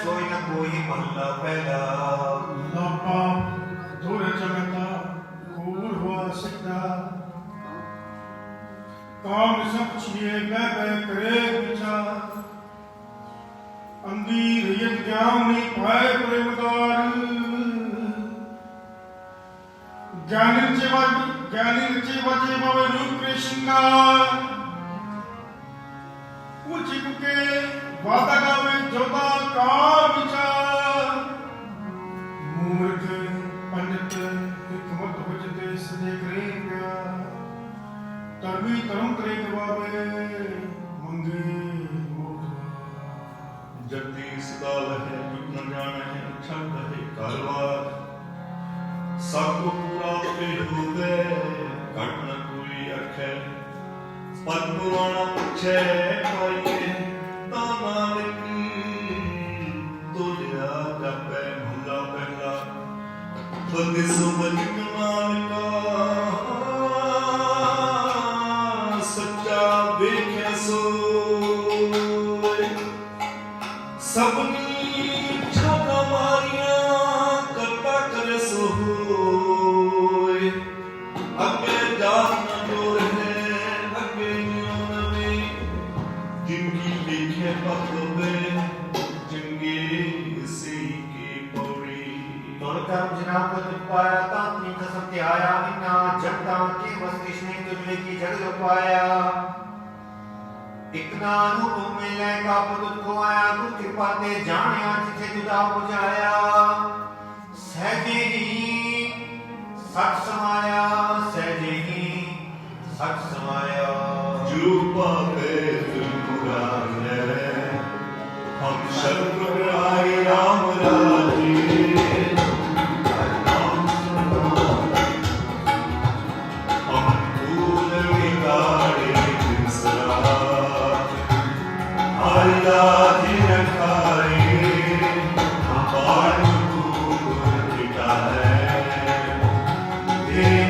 सोय न कोई महला पहला लापा दूर जगता कूड़ हुआ सिकता काम सब छिए बह करे विचार अंदीर यद ज्ञानी पाए प्रेमदार ज्ञानी चे बचे बाबे रूप के श्रृंगार ऊंची के वादा गावे जोदा का विचार मूर्ख पंडित हिकमत बजते सदे करे प्यार तरवी तरम करे गवावे मंगे जगदीश दाल है जुग न जाने है छंद है कारवार सब पूरा पे हो गए घट न कोई अखे पद पुराण पूछे पाइए नानक तो लिया जपे भला पहला बंदे सुबह नानका सच्चा देखिया सो सबनी छागा मारिया करता करे सो होए अगे जात न जोर है अगे नियम में जिनकी लिखे पकड़े जिनके सी की पौड़ी तुण कर्म जिना को तुझ पाया तांतनी कसम ते आया इन्ना जगता के बस कृष्ण तुझे की जग पाया इतना रूप मिले का पुरुष को आया कुछ कृपा ते जाने जिथे जुदा बुझाया सहजे ही सच समाया सहजे ही सच समाया जो पावे तुरा है हम शब्द आए राम राजी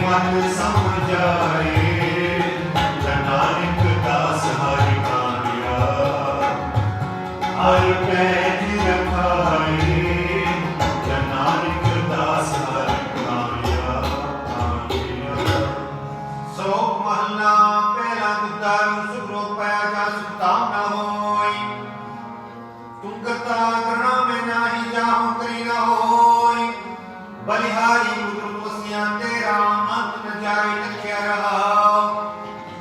मन समझाए हर पैज रखाए नानक दास हर आया आया। सो महला पहला गुदारू सुखरो पाया जा सुखताम न होय। तुम करता करना में नाही जाहु करी न होय। बलिहारी मुद्र वसिया तेरा अंत न जाए रखिया रहा।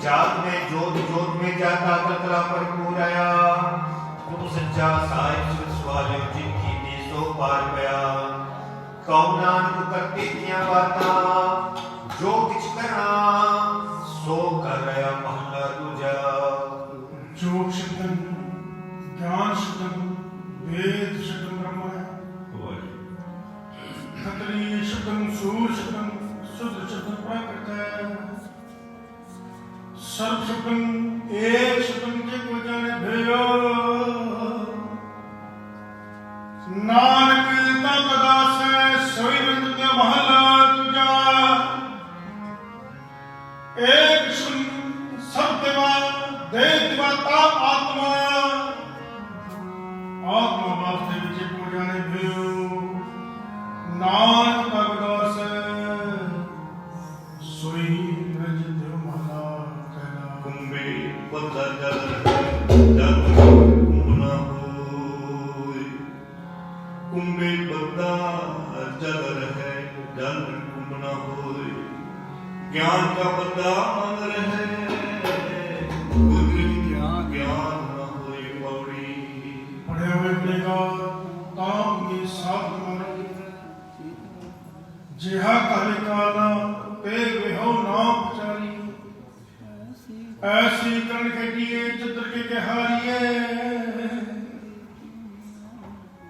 जात में जोत जोत में जाता कतरा पर पूराया। तुम सच्चा साहिब सुख सवाले जिनकी ने सो पार पया। कौन नानक करती दियां बातां जो किछ करना सो कर रहा महला दूजा। जोग शब्दम ज्ञान शब्दम वेद शब्दम ब्रह्म है। खतरी शब्दम सूर शब्दम शुद्ध शब्दम प्राकृत है। सर्व शब्दम एक शब्दम के को जाने भयो। नानक तत दास सोई रंजन महला तुझा। एक सुन सब देवा देव देवता आत्मा। आत्मा बाप दे विचे को जाने भयो। नानक तत दास सोई रंजन महला कहला। कुंभे बद्दा जल रहे जल कुंभ न होय। कुंभे बद्दा जल रहे जल कुंभ न होय। ज्ञान का बद्दा मन रहे गुरु ज्ञान न होय पौड़ी। पढ़े हुए गुनेगा ताम की साध मन। जिहा काले काला पे विहो नाम प्रचारी। ऐसी कर्ण खेटिए चित्र के कहारिए।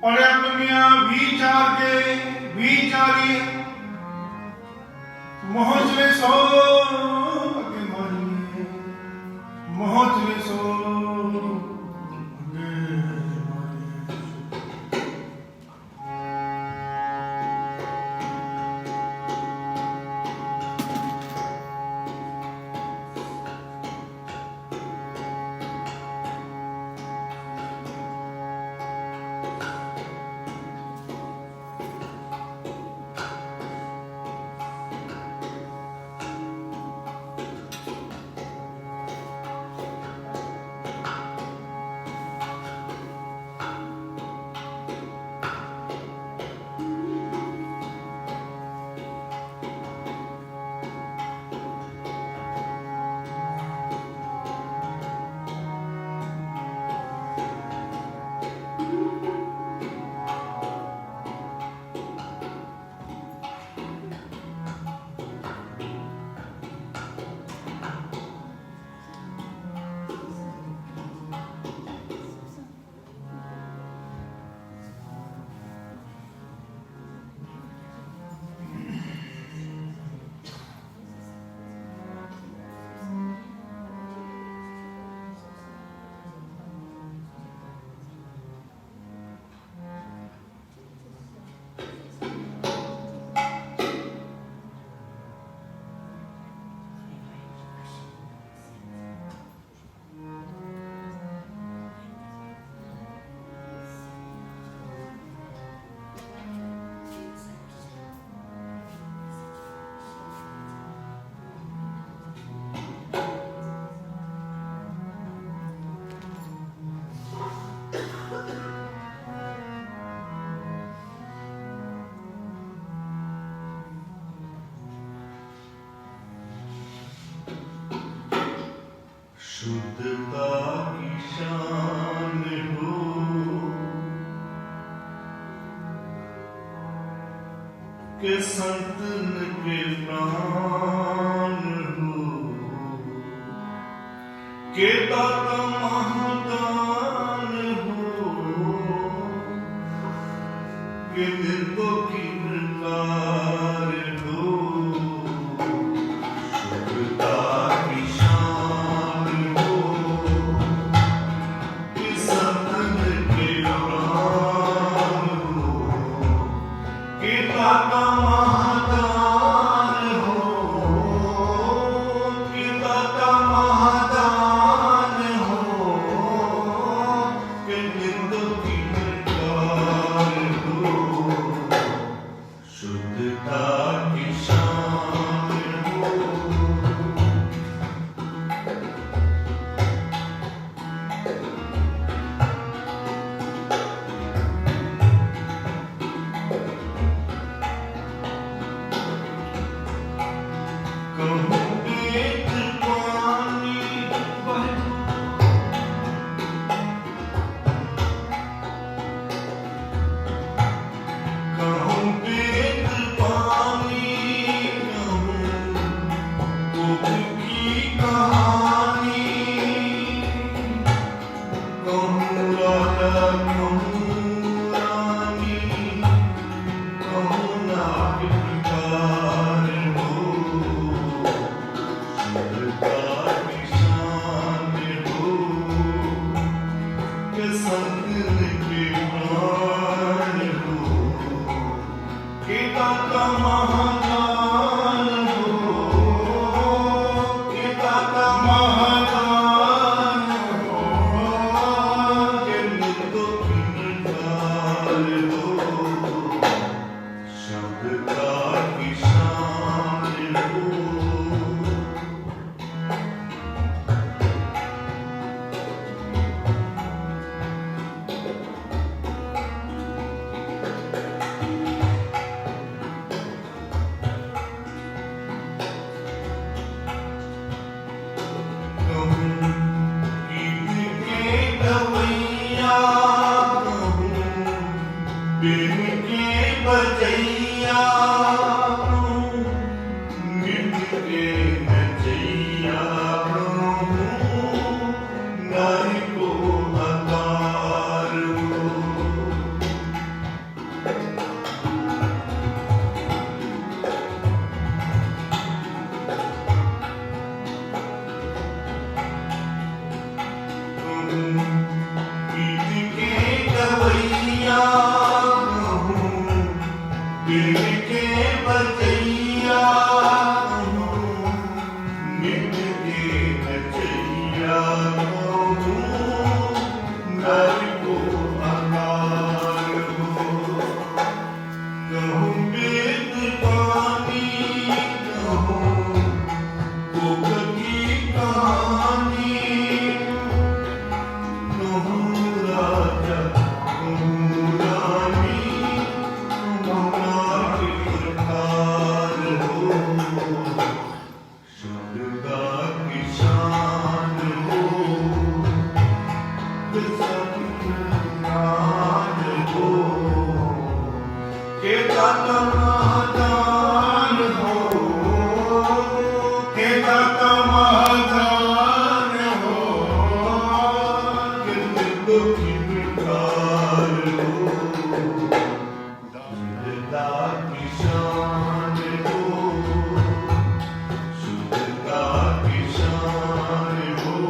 पढ़े दुनिया विचार के विचारिए। मोहचले सो अगे मारिए। मोहचले सो अगे मारिए। शुद्धता की शान हो के संतन के प्राण हो के दाता महादान हो के दिल को किरदार हो। शुद्धता की शान हो के संतन के प्राण हो के दाता महादान हो के दाता महादान हो। के नचैया प्रभु नारी को अकार हो। गीत के गवैया प्रभु दिल के बजैया नित के नचैया प्रभु नारी को अकार हो। कहूँ वेद वाणी कहूँ कोक की कहानी कहूँ राजा कहूँ रानी शुद्धता की शान हो, सत्यान हो, के दाता महादान हो, के दाता महादान हो, के निर्दोष की प्रकार हो। शुद्धता की शान हो, शुद्धता की शान हो।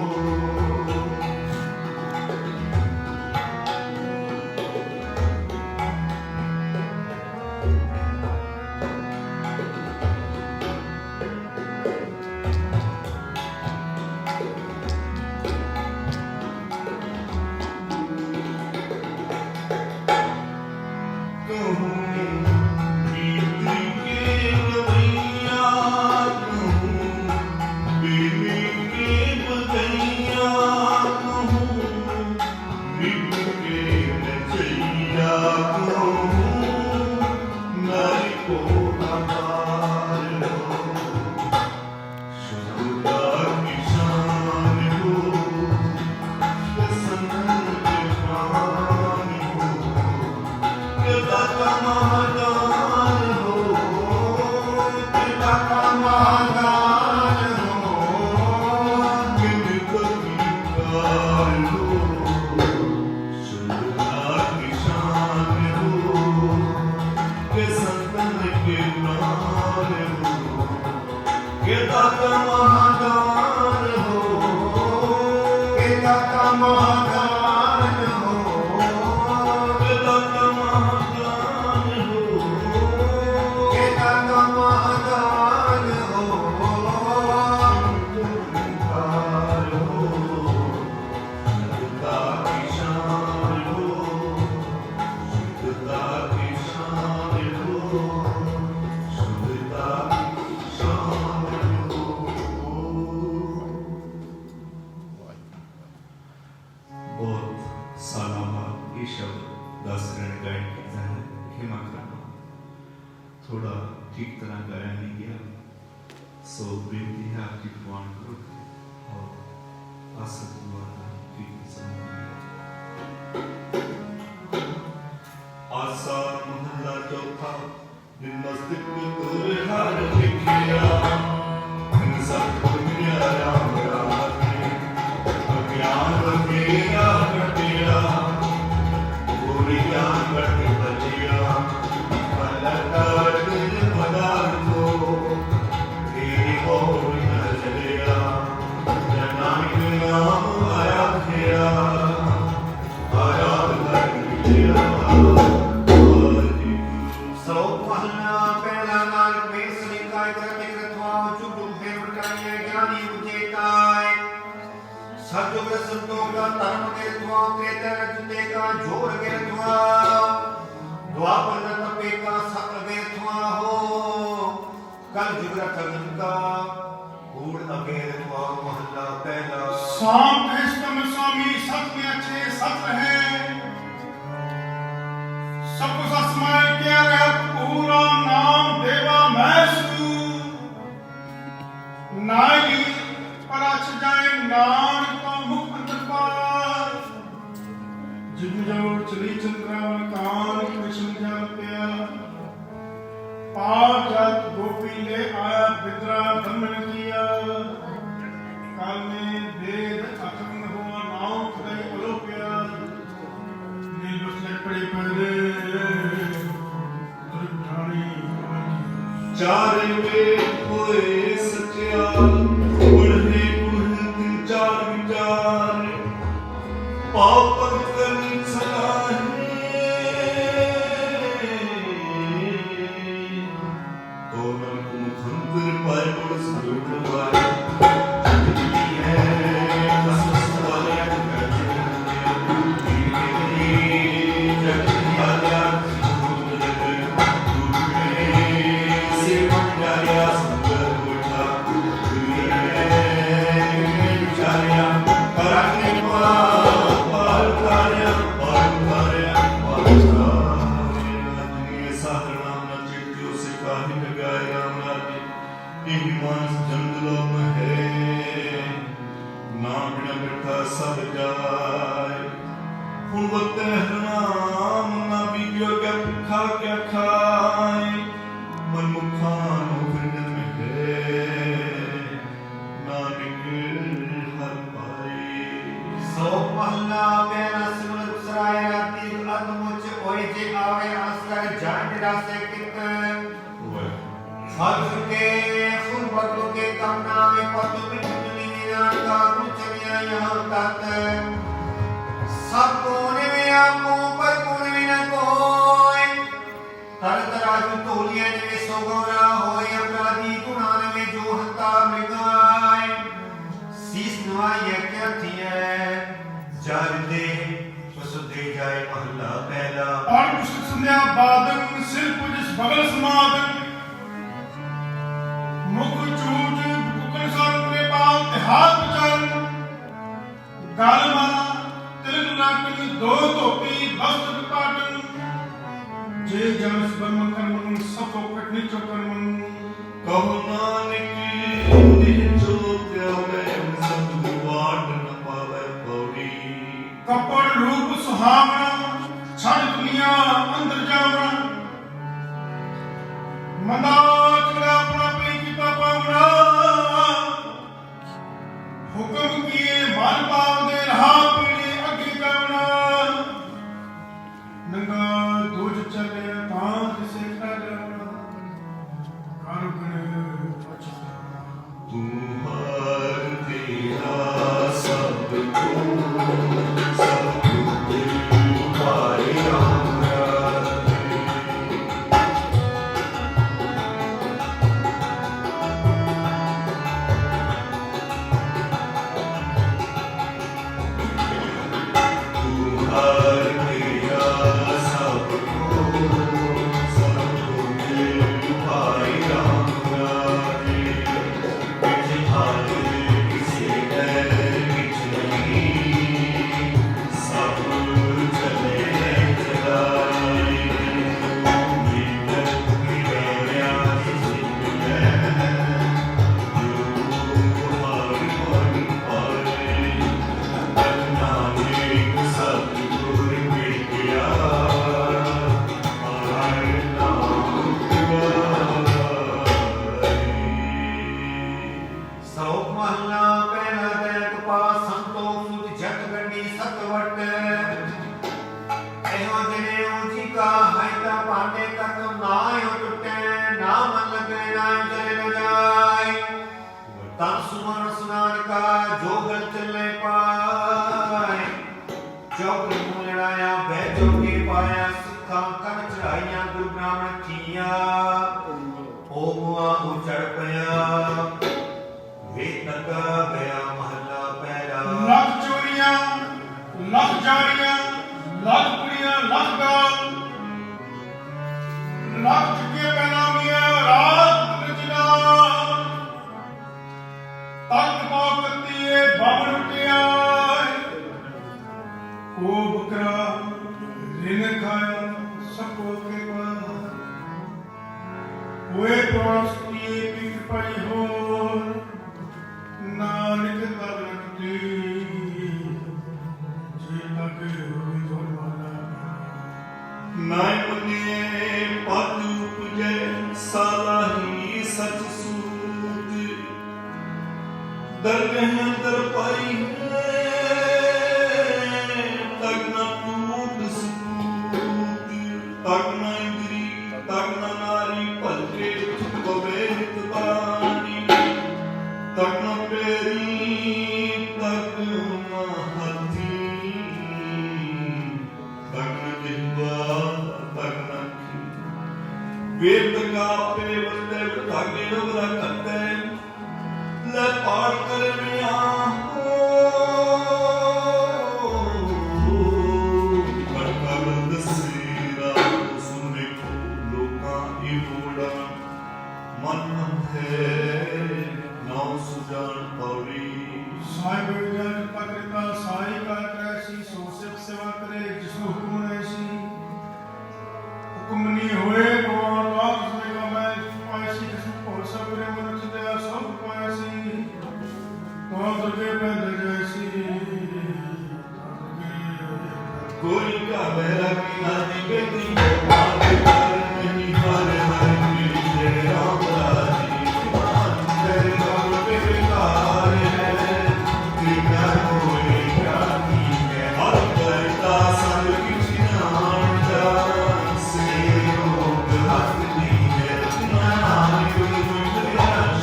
थोड़ा ठीक तरह गाया नहीं गया, सो बेनती है आपकी प्रमाण करो और आशा दुआ ठीक आशा महला चौथा दिन मस्तिष्क तोर हार लिखिया सब दुनिया राम राखे अज्ञान बखेरा कटिया पूरी ज्ञान कट बचिया स्वाम कृष्ण स्वामी सत में अच्छे सत रहे सब सस्मय के रहत पूरा नाम देवा मैसू नाई परच जाए नान को मुख अंतरपाल जिन जरूर चली चंद्रावन कान कृष्ण जान पिया पाप जात गोपी ले आया विद्रा काल में वेद अखंड हुआ नाव खुदाई अलोप्या नील बसले पड़ी पहले दुर्घानी चार वेद होए सच्चाई पढ़ने पुरख तीन चार विचार पाप करनी सलाहे तो मन को मुखंतर पाए बड़ सरूप पाए दरगह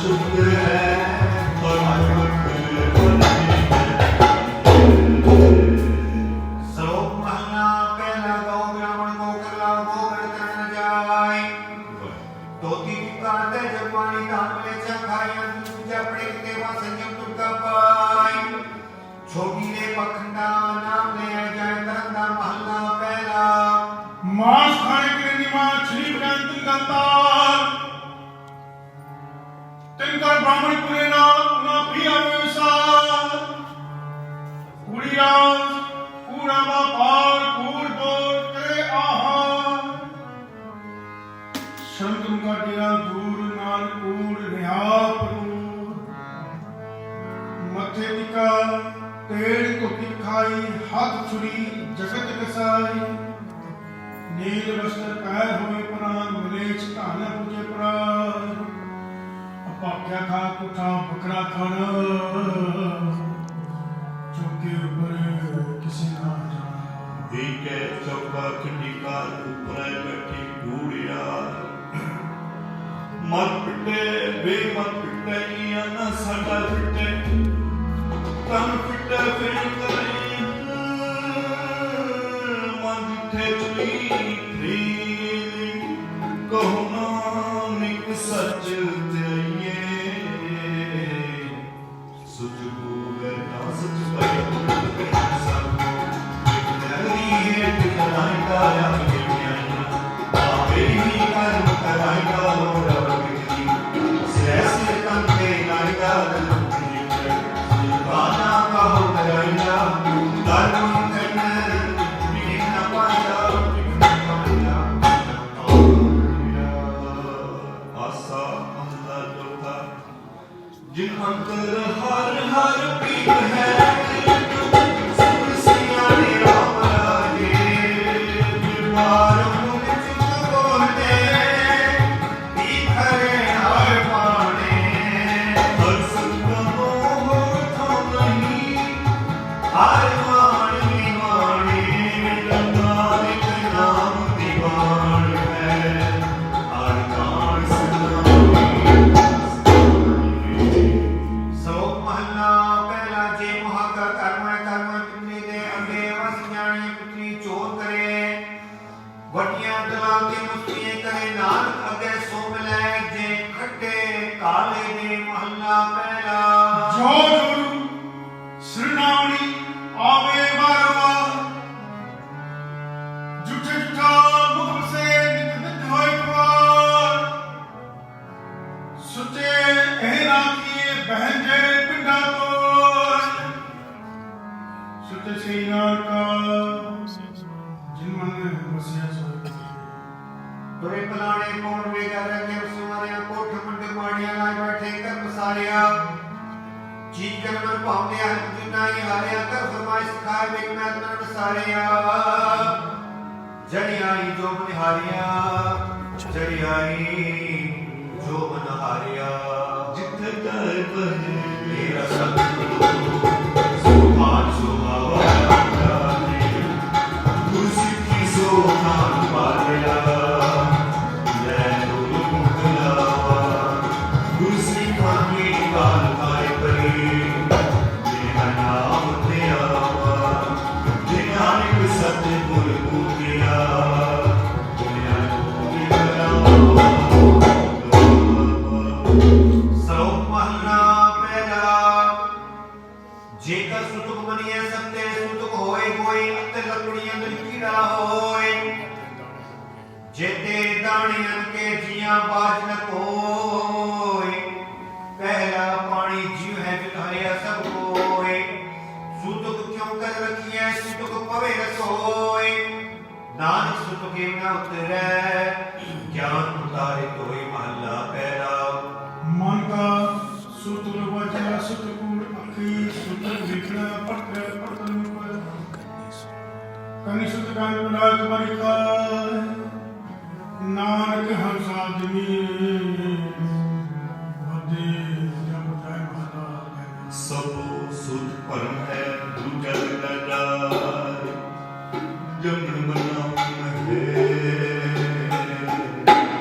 शुद्ध है और श्लोक महला पहला गौ ब्राह्मण को करला गो कर न जाय तोती का ते जब पानी दान ले चखाया पूजा पड़े देवा संयम दुर्गा पाई छोटी ने पखंडा नाम ले जाय करंदा महला पहला मांस खाने के लिए निवास श्री ब्रह्म दातार तिनका ब्राह्मण पूरे ना प्रिय व्यवसाय पूरी रात पूरा व्यापार कूड़ बोल करे आहार शंतु का डेरा दूर नाल कूड़ रिहा परूर मथे टिका तेल धोती खाई हाथ छुरी जगत कसाई नील वस्त्र पैर हुए प्राण मलेच काना पूजे प्राण अपाख्या खा कुठा बकरा खाना चौके ऊपर किसी ना जाना एक चौका खटिका ऊपर बैठी कूड़िया मत पिटे बे मत पिटे न साडा पिटे तन पिटे फिर करे मन जिठे चली प्रीति कहो नानक सच तेये सुच गूगल ना सच पाए सब नगरी है दिखलाई का या जिन अंतर हर हर पीत है सब सियाने राम राजे दरबार मुझ चुप बोलते खरे हर पाने हर संगमो हो तो नहीं हर वाणी वाणी नानक नाम दीवान है हर कान नानक हम साधनी सब सुध परम है दूजा लगार जमन मना है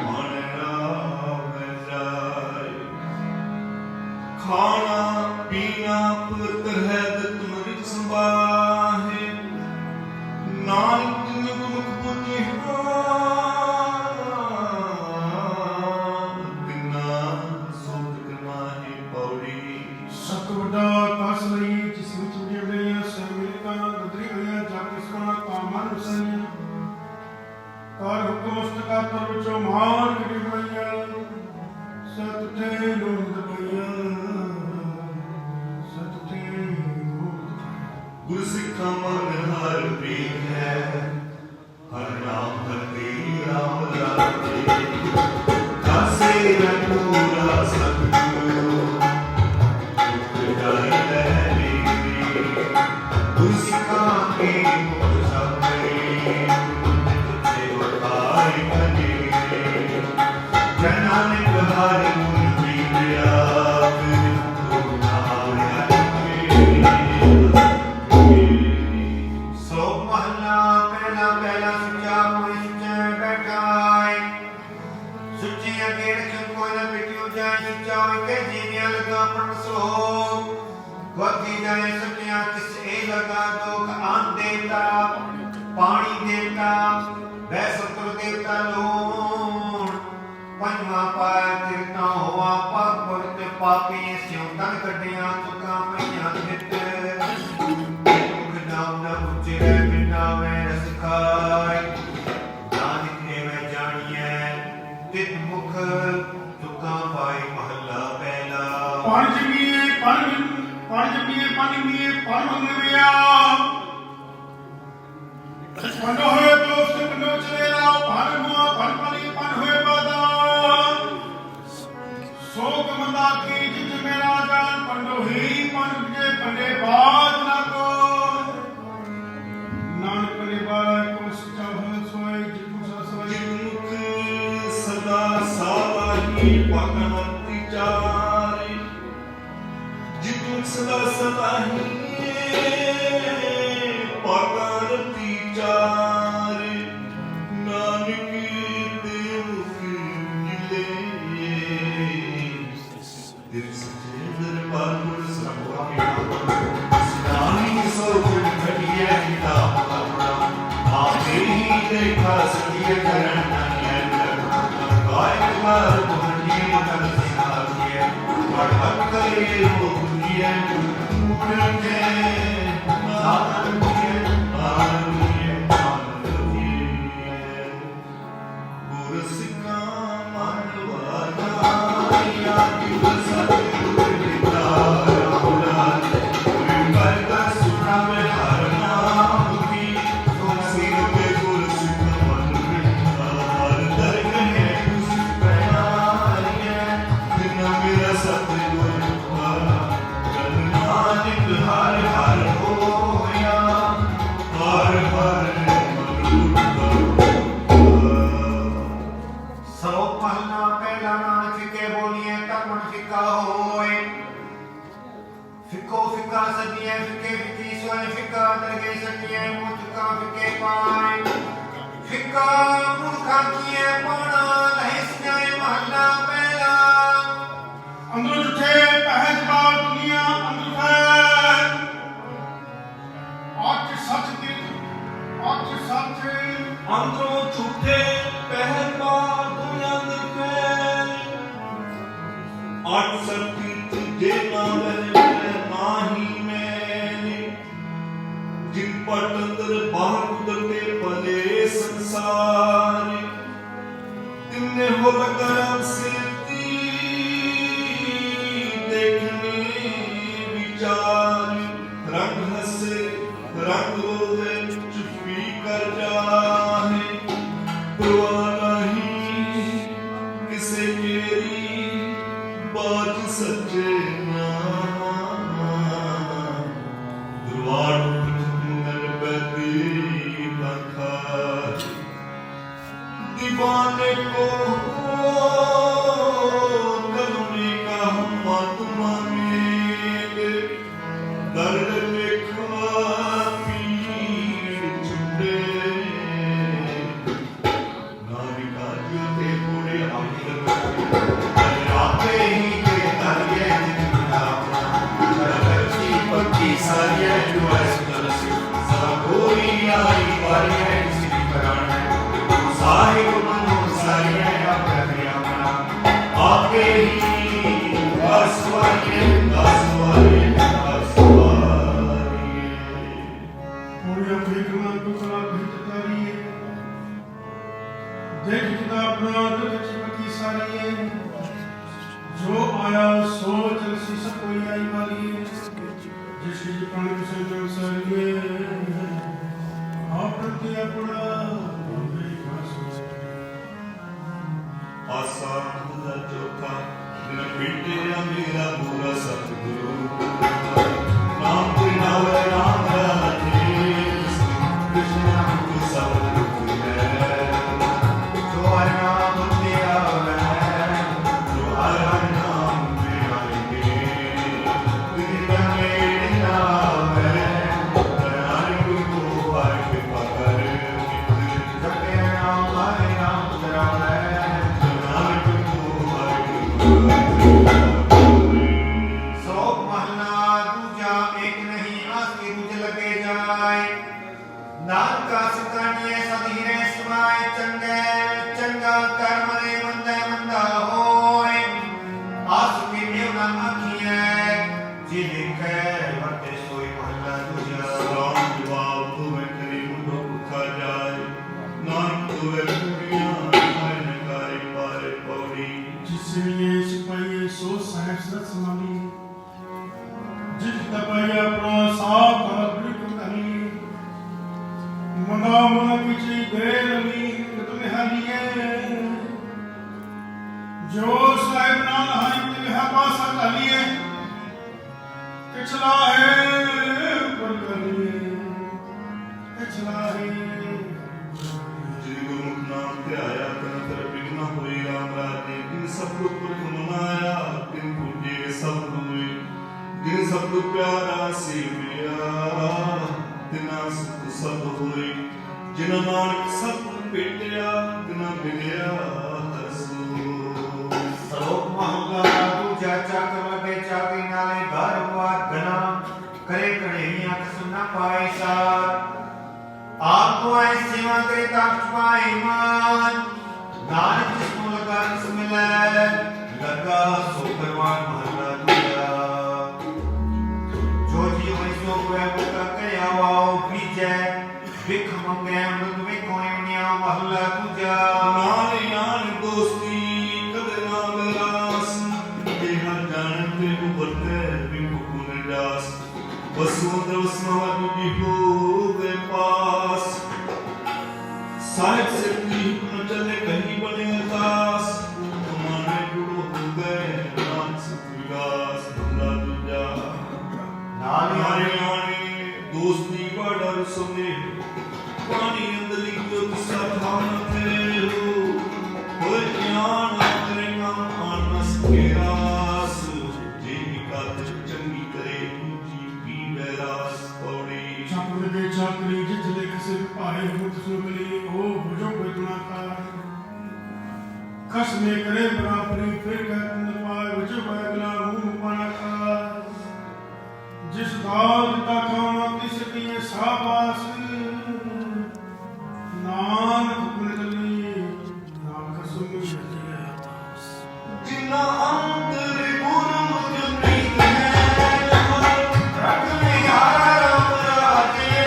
मन राम जाय ਖਾਣਾ ਪੀਣਾ ਪਵਿੱਤਰ ਹੈ ਤੇ ਤੁਮ ਰਿਤ ਸੰਭਾਹੇ ਨਾਨਕ ਜਿਨ ਗੁਰਮੁਖ ਬੁੱਝੀ ਬਿਨਾ ਸੋਧ ਕਰਮਾਹੇ ਪੌੜੀ ਸਤ ਵੱਡਾ ਤਸ ਲਈ ਜਿਸ ਵਿੱਚ ਉਡੀਆਂ ਗਈਆਂ ਸਹਿਮਿਲਕਾਂ ਗੁਦਰੀ ਹੋਈਆਂ ਜਪ ਇਸਕਾ ਕਾਮਨ ਵਸਾਈਆਂ ਕਰ ਹੁਕਮ ਉਸਤਕਾ ਤਰ ਵਿੱਚੋਂ ਮਹਾਨ ਗਿਰੀ ਬਣਾਈਆਂ ਸਤ ਤੇ ਲੋਕ ਦਬਾਈਆਂ ਸਤ ਤੇ ਗੁਰ ਸਿੱਖਾਂ ਮਨ ਹਰ ਪ੍ਰੀਤ ਹੈ ਹਰ ਨਾਮ ਹਰਤੀ ਰਾਮ ਲਾਗੇ ਕਾਸੇ ਰੰਗੂਰਾ ਸਤਿਗੁਰੂ ਦੁਖ ਜਾਈ ਲੈ ਮੇਰੀ ਗੁਰ ਸਿੱਖਾਂ ਕੇ ਮੁਖ ਸਭੇ ਤੁਝੇ ਉਠਾਈ ਭਜੇ ਜਨਾਂ ਨੇ ਬਹਾਰੀ ਗੁਰ ਪ੍ਰੀਤਿਆ ਸੋ ਮਹਲਾ ਪਹਿਲਾ ਪਹਿਲਾ ਸੁਚਾ ਮੋਇ ਸੁਚੇ ਬੈਠਾਈ ਸੁਚੀ ਅਗੇ ਰਖਿਓ ਕੋਈ ਨਾ ਪਿਟਿਓ ਜਾਏ ਸੁਚਾ ਹੋਇ ਕੇ ਜੀਵਿਆ ਲਗਾ ਪਰਮ ਸੋ ਗੋਦੀ ਜਾਏ ਸਤਿਆ ਕਿਸ ਇਹ ਲਗਾ ਦੋਖ ਆਨ ਦੇਵਤਾ ਪਾਣੀ ਦੇਵਤਾ ਵੈ ਸਤੁਰ ਦੇਵਤਾ ਲੋਣ ਪੰਜਵਾ ਪਾਇ ਤਿਰਤਾ ਹੋਆ ਪਗ ਪੁਰਤ ਪਾਪੀ ਸਿਉ ਤਨ ਕੱਢਿਆ ਤੁਕਾਂ ਪਈਆਂ ਨਿਤ ਨਾਮ ਨਾ ਉਚਰੇ ਬਿਨਾ ਮੈਂ ਰਸ ਖਾਇ ਨਾਨਕ ਨੇ ਮੈਂ ਜਾਣੀਐ ਤਿਤ ਮੁਖ ਤੁਕਾਂ ਪਾਈ ਮਹੱਲਾ ਪਹਿਲਾ ਪਣ ਜਮੀਏ ਪਣ ਮੀਏ ਪਣ ਮੰਗਵਿਆ ਪੰਡ ਹੋਏ ਦੋਸਤ ਪਿੰਡੋ ਚਲੇਰਾ ਪਣ ਮੁਆ ਪਣ ਪਲੀ ਪਣ ਹੋਏ ਬਾਦਾ ਸੋਗ ਮੰਦਾ ਕੀ ਜਿਤ ਮੇਰਾ ਜਾਨ ਪੰਡੋ ਹੀ ਪਣ ਜੇ ਪੰਡੇ ਬਾਦ ਨਾ ਕੋ ਨਾਨਕ ਨੇ ਬਾਰੇ ਕੋ ਸਚਾ ਹੋਇ ਸੋਏ ਜਿਤੁ ਸਸਵਈ ਜਿਨੁਕ ਸਦਾ ਸਾਵਾਹੀ ਭਗਵੰਤੀ ਚਾਰੇ ਜਿਤੁਕ ਸਦਾ ਸਦਾਹੀ ਭਗਵੰਤੀ ਚਾਰੇ ਨਾਨਕ ਦੇਵ ਮਿਲੇ ਦਿਲ ਸੱਚੇ ਦਰਬਾਰ ਗੁਰ ਸਭਾ ਕੇ ਨਾਮੀ ਸੋ ਗੁਰ ਘਟਿਆ ਕਿਤਾਬ ਆਪਣਾ ਆਪੇ ਹੀ ਦੇਖਾ ਸਕਿਏ ਕਰਨ ਗਾਇਕ ਮਾਰ ਮੁਹੱਲੀ ਤਨ ਸਿਖਾਈਏ ਪੜ ਹੱਕ ਕਰੇ ਉਹ ਗੁਰੀਏ ਮੁਕਰ ਕੇ ਸਾਧਨ ਕੀਏ ਆਰਮੀਏ ਗੁਰ ਸਿੱਖਾਂ ਮਨ ਵਾਦਾ ਯਾਦ ਸਤਿਗੁਰ ਦਿੱਤਾ ਰੌਲਾ ਕਰਦਾ ਸੁਣਾਵੇ ਹਰ ਨਾਮ ਕੀ ਸਿਰ ਤੇ ਗੁਰ ਸਿੱਖ ਮਨ ਬਿਠਾ ਹਰ ਦਰਗਹਿ ਉਸ ਪ੍ਰਾਣੀਏ ਜਿਨ ਮੇਰਾ ਸਤਿਗੁਰ ਜਨ ਨਾਨਕ ਹਰ ਹਰ ਹੋਇਆ ਹਰ ਹਰ ਸੋ ਪਹਿਲਾ ਪਹਿਲਾ ਨਾਨਕ ਫਿਕੇ ਬੋਲੀਏ ਤਾਂ ਮਨ ਫਿਕਾ ਹੋਏ ਫਿੱਕੋ ਫਿੱਕਾ ਸਜੀਏ ਫਿੱਕੇ ਫਿੱਕੀ ਸੋਏ ਫਿੱਕਾ ਦਰਗੇ ਸਜੀਏ ਮੁਤਕਾ ਫਿੱਕੇ ਪਾਏ ਫਿੱਕਾ ਮੁਖਾ ਕੀਏ ਪਾਣਾ ਲਹਿ ਸਜਾਏ ਮਹੱਲਾ ਪਹਿਲਾ ਅੰਦਰ ਜੁਠੇ ਪਹਿਜ ਬਾਲ ਦੁਨੀਆ ਅੰਦਰ ਫੈਲ ਅੱਜ ਸੱਚ ਦੀ ਅੱਜ ਸੱਚ ਅੰਦਰੋਂ ਝੂਠੇ ਪਹਿਲਵਾ ਦੁਨੀਆ ਦੇ ਫੈਲ ਅੱਠ ਸਰਤੀ ਜੇ ਨਾ ਬਹਿ ਨਾਹੀ ਮੈਨੇ ਜਿਨ ਪਟ ਅੰਦਰ ਬਾਹਰ ਕੁਦਰਤੇ ਭਲੇ ਸੰਸਾਰ ਤਿੰਨੇ ਹੋ ਲਗਨ ਸਿਰਤੀ ਦੇਖਣੀ ਵਿਚਾਰ ਰੰਗ ਹਸੇ ਰੰਗ ਰੋਵੇ ਚੁਪੀ ਕਰ ਜਾਹੇ ਪਰਵਾਹ ਨਹੀਂ ਕਿਸੇ ਮੇਰੀ ਬਾਤ ਸੱਚੇ ਦਰਵਾਰ ਨਰ ਬਦੀ ਲਖਾ दीवाने को करुणे का हम आत्मा में दर्द लिखा पीर छुटे नाविका जो थे पूरे हम आपे ही के दरिए जितना मेरा पूरा सतगुरु नाम कोई ना होए राम राधे कृष्ण नाम को सब कुछ है जो हर नाम ते आवे जो हर नाम में आएंगे दुनिया में ना आवे नानक को हर कृपा कर जपे नाम हरे नाम धरावे नानक को हर कृपा श्लोक महला दूजा एक नहीं आसके दूजे लगे जाए नानक का सितानिए सधीरे समाए चंगे चंगा कर्म रे मंदे मंदा होए आस के देव ना आखिए जी लिखे वर्ते सोई महला दूजा सलाम जवाब तो मैं करी मुंडो उठा जाए नानक तो वे पूरियां हर नकारे पारे पौड़ी जिस लिए सिपाही सो साहेब सत समानी जित तपया प्रसाद अग्रिक नहीं मना मना किसी बेरमी तुम हलिए जो साहेब ना हरि तुम्हें पासा हलिए पिछला है पर कलिए पिछला है श्री गुरुमुख नाम ध्याया तन तर विघ्न होई राम राजे दिन सब को पुरख मनाया दिन पूजे सब हुए दिन सब को प्यारा सेविया तिना सुख सब होए जिन नानक सब पेटिया तिना मिलिया हरसो श्लोक महला दूजा चाकर लगे चाकरी नाले घर हुआ घना करे कन्हैया कसम न पाए सार आपको ऐ सेवा करे ताक्ष पाए मान नानक जिसको लगा रस मिले लगा सो परवान महला दूजा जो जी वैसो हुए बुका कया वाओ बीजे बिख मंगे अमृत में कोई निया महला दूजा नारे नान दोस्ती कदे ना मिलास देहा जानते उबरते बिकुन दास वसुंधर वसनवत बिहू दे पास साहिब से न चले कहीं बने दास तुम्हारे गुरु हो गए नाम सुविलास दुला दुजा नाले नारे नाने दोस्ती बड़ा सुने पानी अंदली को सठान तेरे हो कोई ज्ञान तेरे नाम आनस के रास जी का चंगी करे जी पी वैरास पौड़ी चाकर लगे चाकरी जित लेख से पाए मुत सो मिली ओ भुजो बेदना का खस में करे बराबरी फिर कह तुम पाए वजो बैगला मुंह पाना का जिस दाल का खाना तिस किए शाबाश नानक कुलली नाम कसुम शजिया दास जिना अंतर गुरमुख प्रीत है रखने हारा राम राजे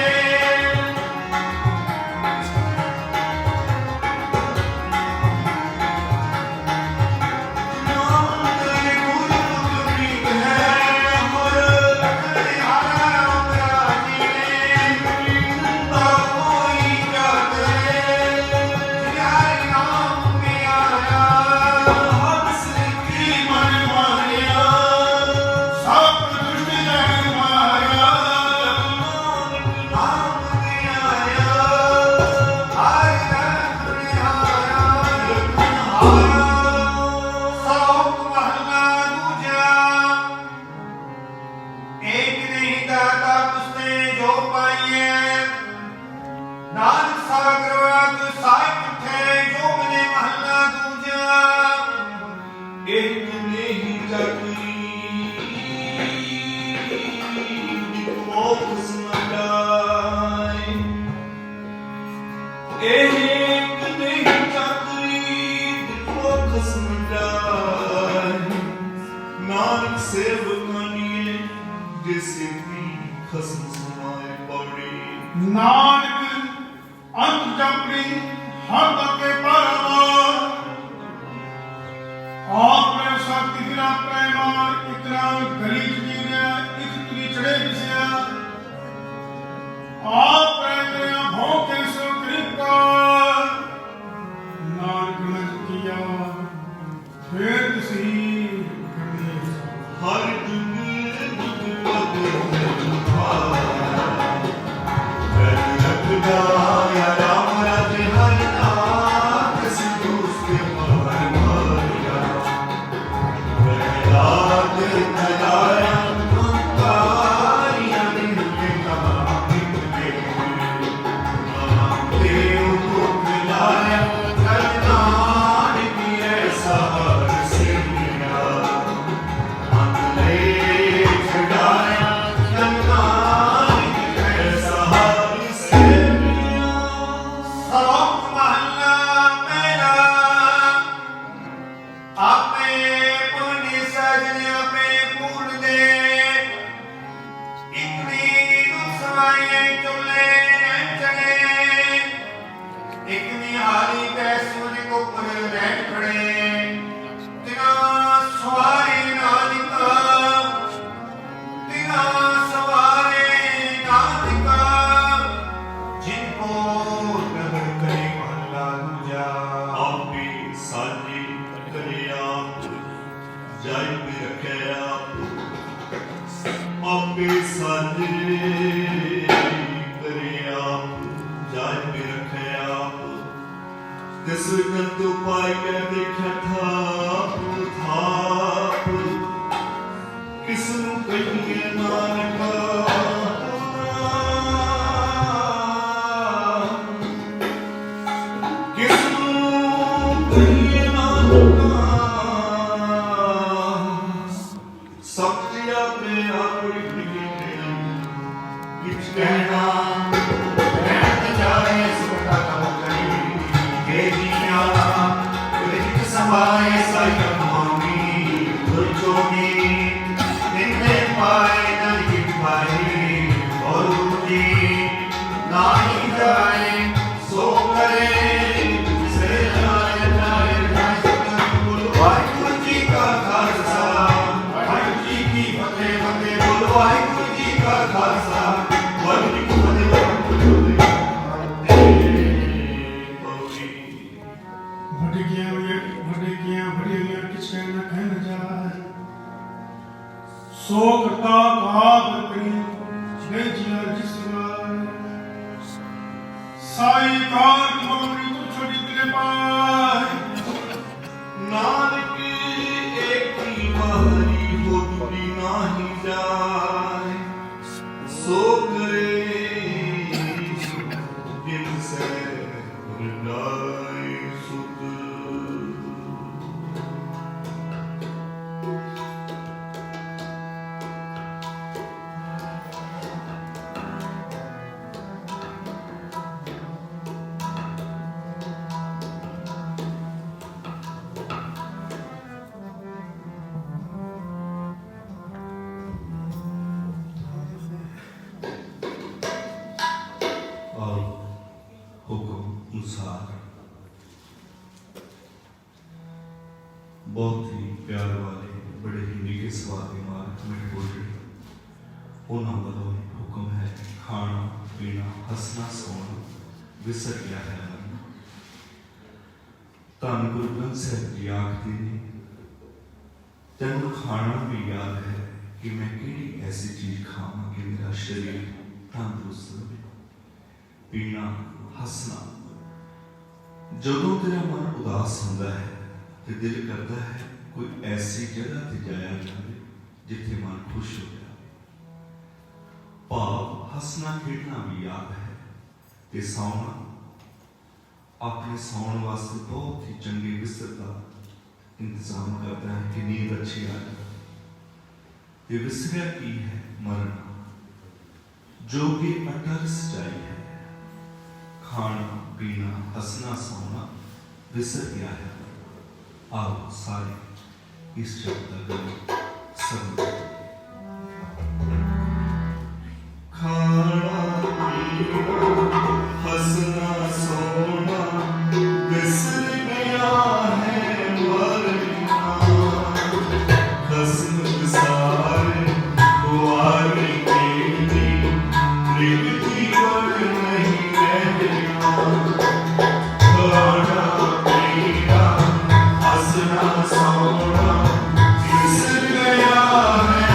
अंतर गुरमुख प्रीत है रखने हारा राम राजे ना कोई जाते जिहारी नाम में आया हंस की मन मारिया सब दृष्टि जग माया नाम में आया हरि रंग में आया श्लोक महला दूजा एक नहीं दाता उसने जो पाइए नानक सागर साहिब उठे जो मिले महला दूजा एक नहीं जाती मोख सुनाई एक नहीं जाती मोख सुनाई नानक सेवक मानिए जैसे भी खसम सुनाए पौड़ी नानक अंत जपरी हर तके पारावार आपने शक्ति गिरा प्रेमार इतना गलीच जीने इस तुरी चढ़े बिसिया आप प्रेम भोके सो कृपा नानक ने किया फिर किसी करने के साजे करे आप जाय पे रखे आप तिस जंतु पाई के देखा थाप किसनु कहिए नानका सो करता काग करी जिया जिसवार साई काग मगरी तो छोड़ी दिले पाए नानक एक ही बारी हो दूरी नाही जाए सो करे दिल से हृदय सुध बहुत ही प्यार वाले बड़े ही निगे स्वाद इमारत में बोले उन्होंने वालों हुक्म है खाना पीना हंसना सोना विसर गया है मन धन गुरु ग्रंथ साहिब जी आखते ने तेन खाना भी याद है कि मैं केड़ी ऐसी चीज खावा कि मेरा शरीर तंदुरुस्त रहे पीना हंसना जदों तेरा मन उदास होता है तो दिल करता है कोई ऐसी जगह ते जाया जाए जिथे मन खुश हो जाए भाव हंसना खेडना भी याद है ते सौना अपने सौन वास्ते बहुत ही चंगे बिस्तर का इंतजाम करता है कि नींद अच्छी आ जाए ये विसरिया की है मरना जो कि अटल सच्चाई है खाना पीना हंसना सोना विसर गया है आओ सारे इस शब्द का सब खाना पीना हंसना सोना विसर गया है मरना खस्म सारे वारे के प्रीति वर नहीं रहना खाना पीना हंसना सोना विसर गया है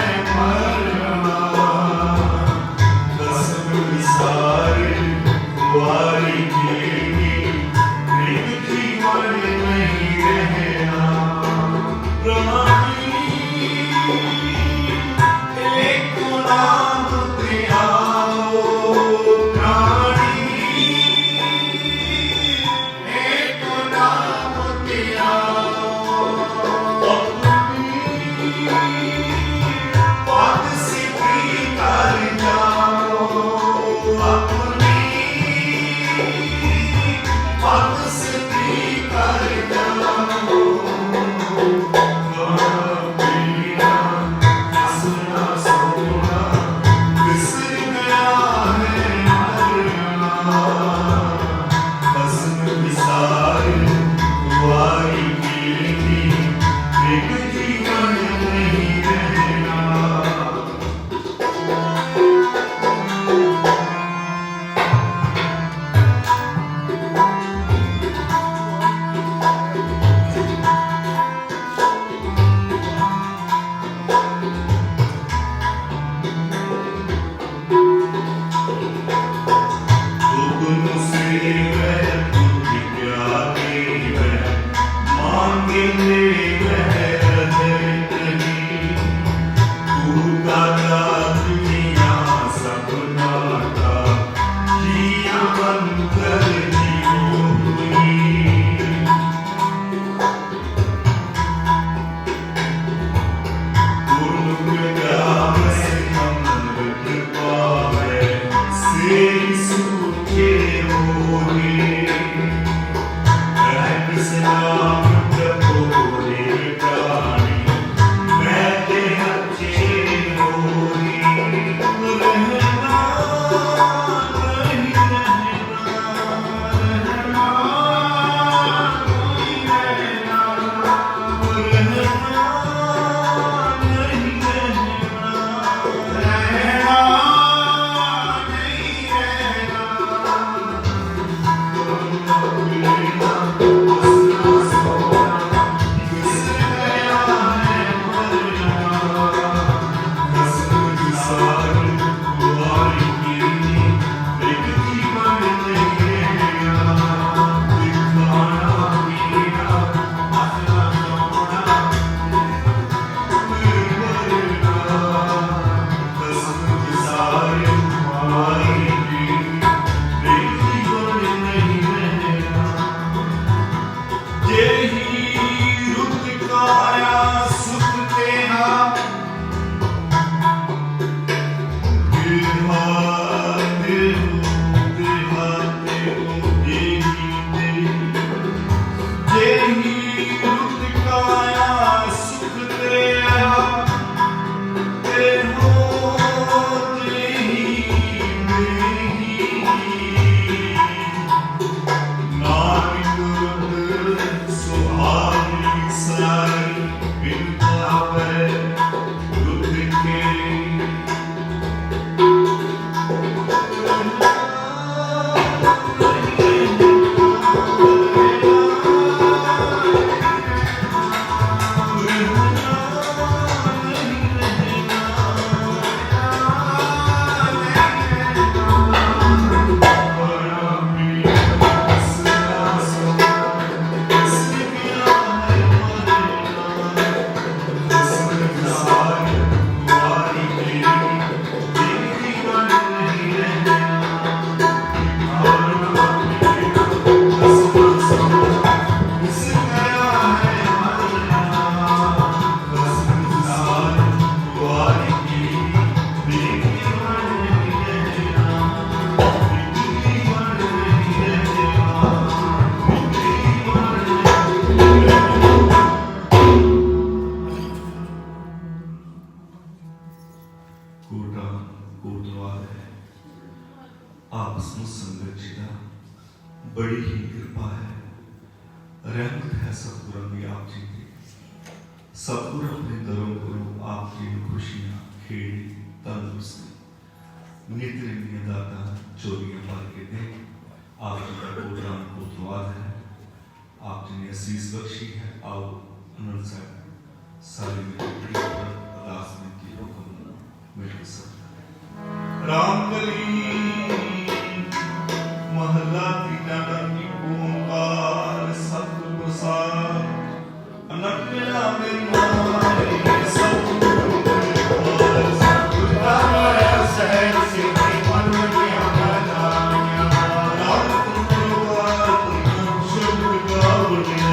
कोटवाल है। आपस में संगत जी का बड़ी ही कृपा है, रहमत है सतगुरु की आप जी की। सतगुरु अपने दरों गुरु आप जी खुशियां खेड़ी तंदुरुस्ती नित दाता चोरियां भर के दे। आप जी का प्रोग्राम कोतवाल है, आप जी ने असीस बख्शी है। आओ आनंद साहब सारी मेरी अरदास में की हुक्म मेरे सब राम गली महला तीना की ओंकार सतगुरु प्रसाद अनन्या मेरी मारे सतगुरु प्रसाद सतगुरु का सहज से मन में आना राम गुरुवार शुभ गावनिया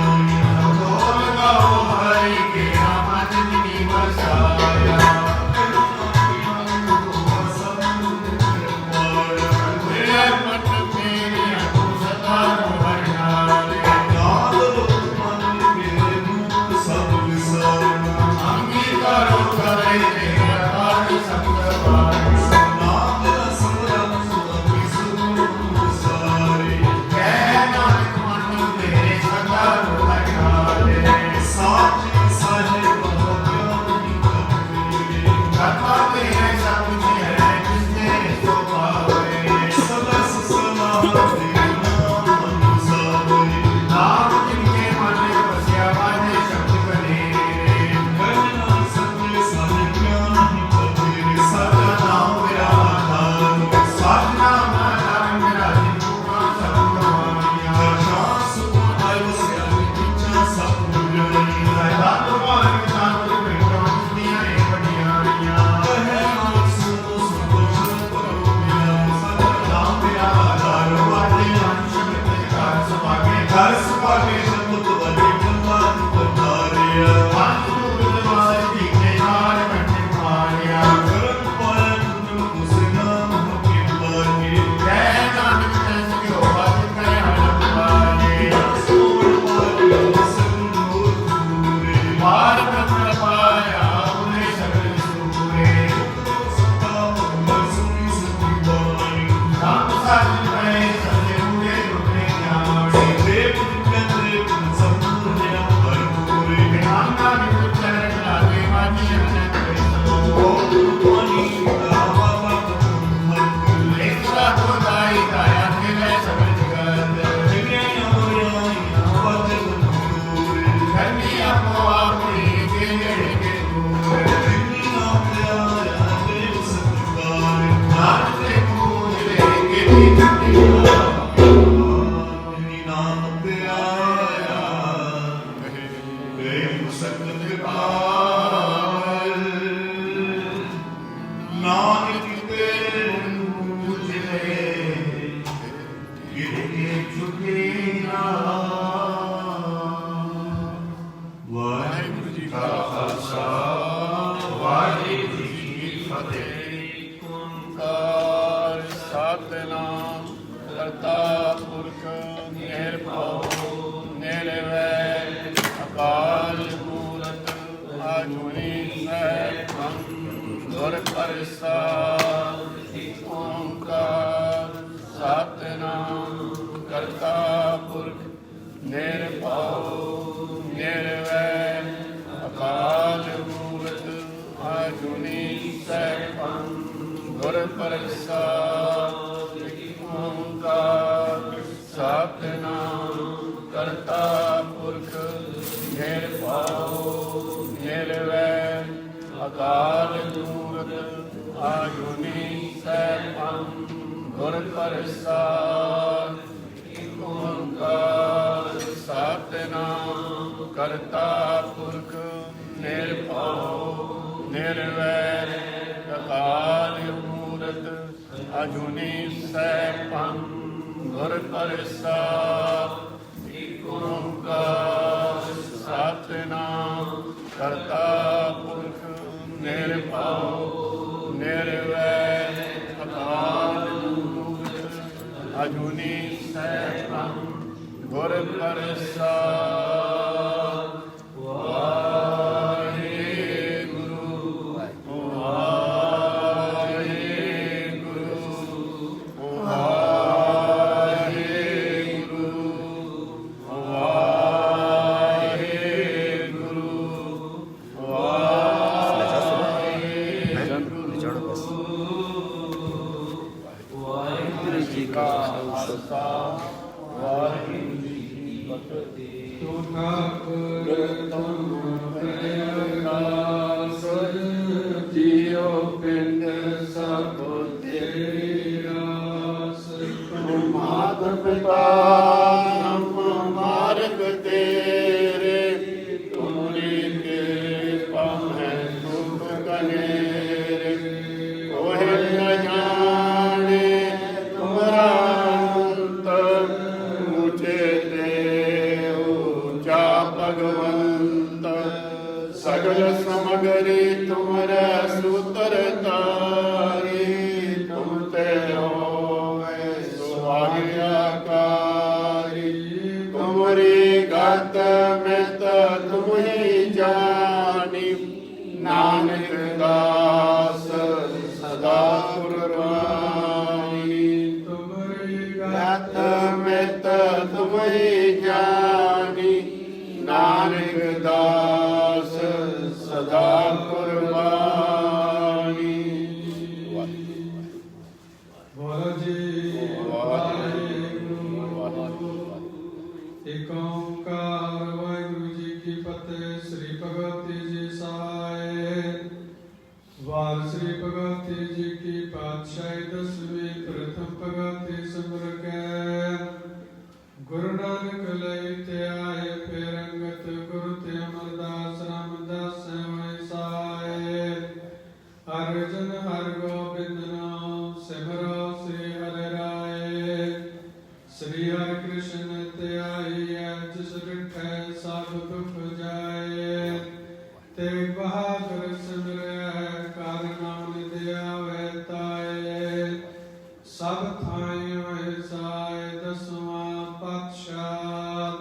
बोल गाओ हरि के आमद नी बसाया ਚੜ੍ਹ ਬਸੋ। ਵਾਹਿਗੁਰੂ ਜੀ ਕਾ ਖਾਲਸਾ ਵਾਹਿਗੁਰੂ ਜੀ ਕੀ ਫਤਿਹ। ਤੂੰ ਠਾਕੁਰ ਤੁਮ ਪ੍ਰਗਾਸ ਜੀਉ ਪਿੰਡ ਸਭ ਤੇਰੀ ਆਸ। ਤੂੰ ਮਾਤ ਪਿਤਾ ਸਭ ਮਾਰਗ ਤੇਰੇ, ਤੁਮਰੀ ਕਿਰਪਾ ਹੈ ਸੁਖ ਕਨੇਰੇ। ਕੋਹਿ ਨ ਜਾਣੇ ਤੁਮਰਾ ਅੰਤ, ਊਚੇ ਤੇ ਊਚਾ ਭਗਵੰਤ। ਸਗਲ ਸਮਗਰੀ ਤੁਮਰੇ ਸੂਤਰ ਤਾਰੀ, ਤੁਮ ਤੇ ਹੋਵੇ ਸੁਆਗਿਆਕਾਰੀ। ਤੁਮਰੀ ਗਤ ਮਿਤ ਤੁਮ ਹੀ ਜਾਣੀ, ਨਾਨਕ ਦਾਸ ਸਦਾ ਕੁਰਬਾਨੀ। ਤੁਮਰੀ ਗਤ ਮਿਤ ਤੁਮ ਹੀ ਜਾਣੀ, ਨਾਨਕ ਦਾਸ ਸਦਾ ਕੁਰਬਾਨੀ। ਬੋਲੋ ਜੀ ਵਾਹਿਗੁਰੂ। ਏਕ ਓੰਕਾਰ ਵਾਹਿਗੁਰੂ ਜੀ ਕੀ ਫਤਿਹ। ਸ੍ਰੀ ਭਗਵਤੀ ਜੀ ਸਹਾਇ। ਵਾਰ ਸ੍ਰੀ ਭਗਵਤੀ ਜੀ ਕੀ ਪਾਤਸ਼ਾਹੀ ਦਸਵੀਂ ਪ੍ਰਥਮ ਭਗਵਤੀ ਸਿਮਰ ਕੈ। ਗੁਰੂ ਨਾਨਕ ਲਈ ਧਿਆਏ ਫਿਰ ਅੰਗਤ, ਗੁਰੂ ਤੇ ਅਮਰਦਾਸ ਰਾਮਦਾਸ ਹੋਇ ਸਹਾਇ। ਹਰਿ ਜਨ ਹਰਿ ਗੋਬਿੰਦ ਨਾਮ ਸਿਮਰੋ ਸ੍ਰੀ ਹਰਿ ਰਾਏ। ਸ੍ਰੀ ਹਰਿ ਕ੍ਰਿਸ਼ਨ ਧਿਆਈਐ, ਜਿਸ ਡਿਠੈ ਸਭ ਦੁਖ ਜਾਏ। ਤੇਗ ਬਹਾਦਰ ਸਿਮਰੈ, ਕਰ ਨਾਮ ਧਿਆਵੈ ਤਾਏ। ਸਭ ਥਾਈਂ ਹੋਇ ਸਾਇ, ਦਸਵਾਂ ਪਾਤਸ਼ਾਹ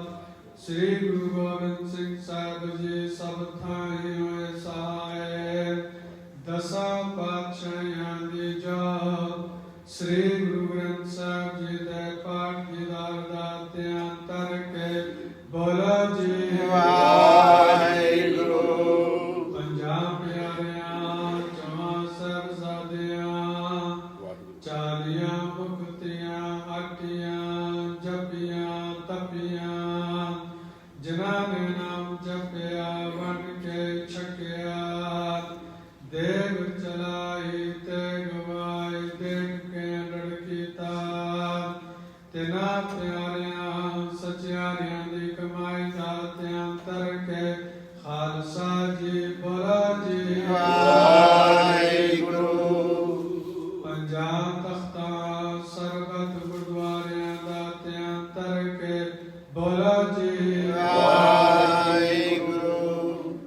ਸ੍ਰੀ ਗੁਰੂ ਗੋਬਿੰਦ ਸਿੰਘ ਸਾਹਿਬ ਜੀ। ਸਭ ਥਾਈਂ ਹੋਇ ਸਹਾਇ, ਦਸਾਂ ਪਾਤਸ਼ਾਹਾਂ ਦੀ ਜੋਤ। ਸ੍ਰੀ ਗੁਰੂ ਗ੍ਰੰਥ ਸਾਹਿਬ ਜੀ ਦੇ ਪਾਠ ਦੀਦਾਰ ਦਾ ਧਿਆਨ ਧਰ ਕੇ ਬੋਲੋ ਜੀ ਵਾਹਿਗੁਰੂ। ਪੰਜਾਂ ਪਿਆਰਿਆਂ ਚੌਹਾਂ ਸਾਹਿਬਜ਼ਾਦਿਆਂ, ਚਾਲੀਆਂ ਮੁਕਤੀਆਂ ਹਟੀਆਂ, ਜਪੀਆਂ ਤਪੀਆਂ। ਜਿਨ੍ਹਾਂ ਨੇ ਨਾਮ ਜਪਿਆ ਵੰਡ ਕੇ ਛਕਿਆ, ਦੇਗ ਚਲਾਈ ਤੇ ਗਵਾਈ, ਦੇਖ ਕੇ ਰੜ ਕੀਤਾ। ਤਿਨਾਂ ਪਿਆਰਿਆਂ ਸਚਿਆਰਿਆਂ ਦੀ ਕਮਾਈ ਦਾ ਧਿਆਨ ਧਰ ਕੇ ਖਾਲਸਾ ਜੀ ਬੋਲੋ ਜੀ ਵਾਹਿਗੁਰੂ। ਪੰਜਾਂ ਤਖਤਾਂ ਸਰਬਤ ਗੁਰਦੁਆਰਿਆਂ ਦਾ ਧਿਆਨ ਧਰ ਕੇ ਬੋਲੋ ਜੀ ਵਾਹਿਗੁਰੂ।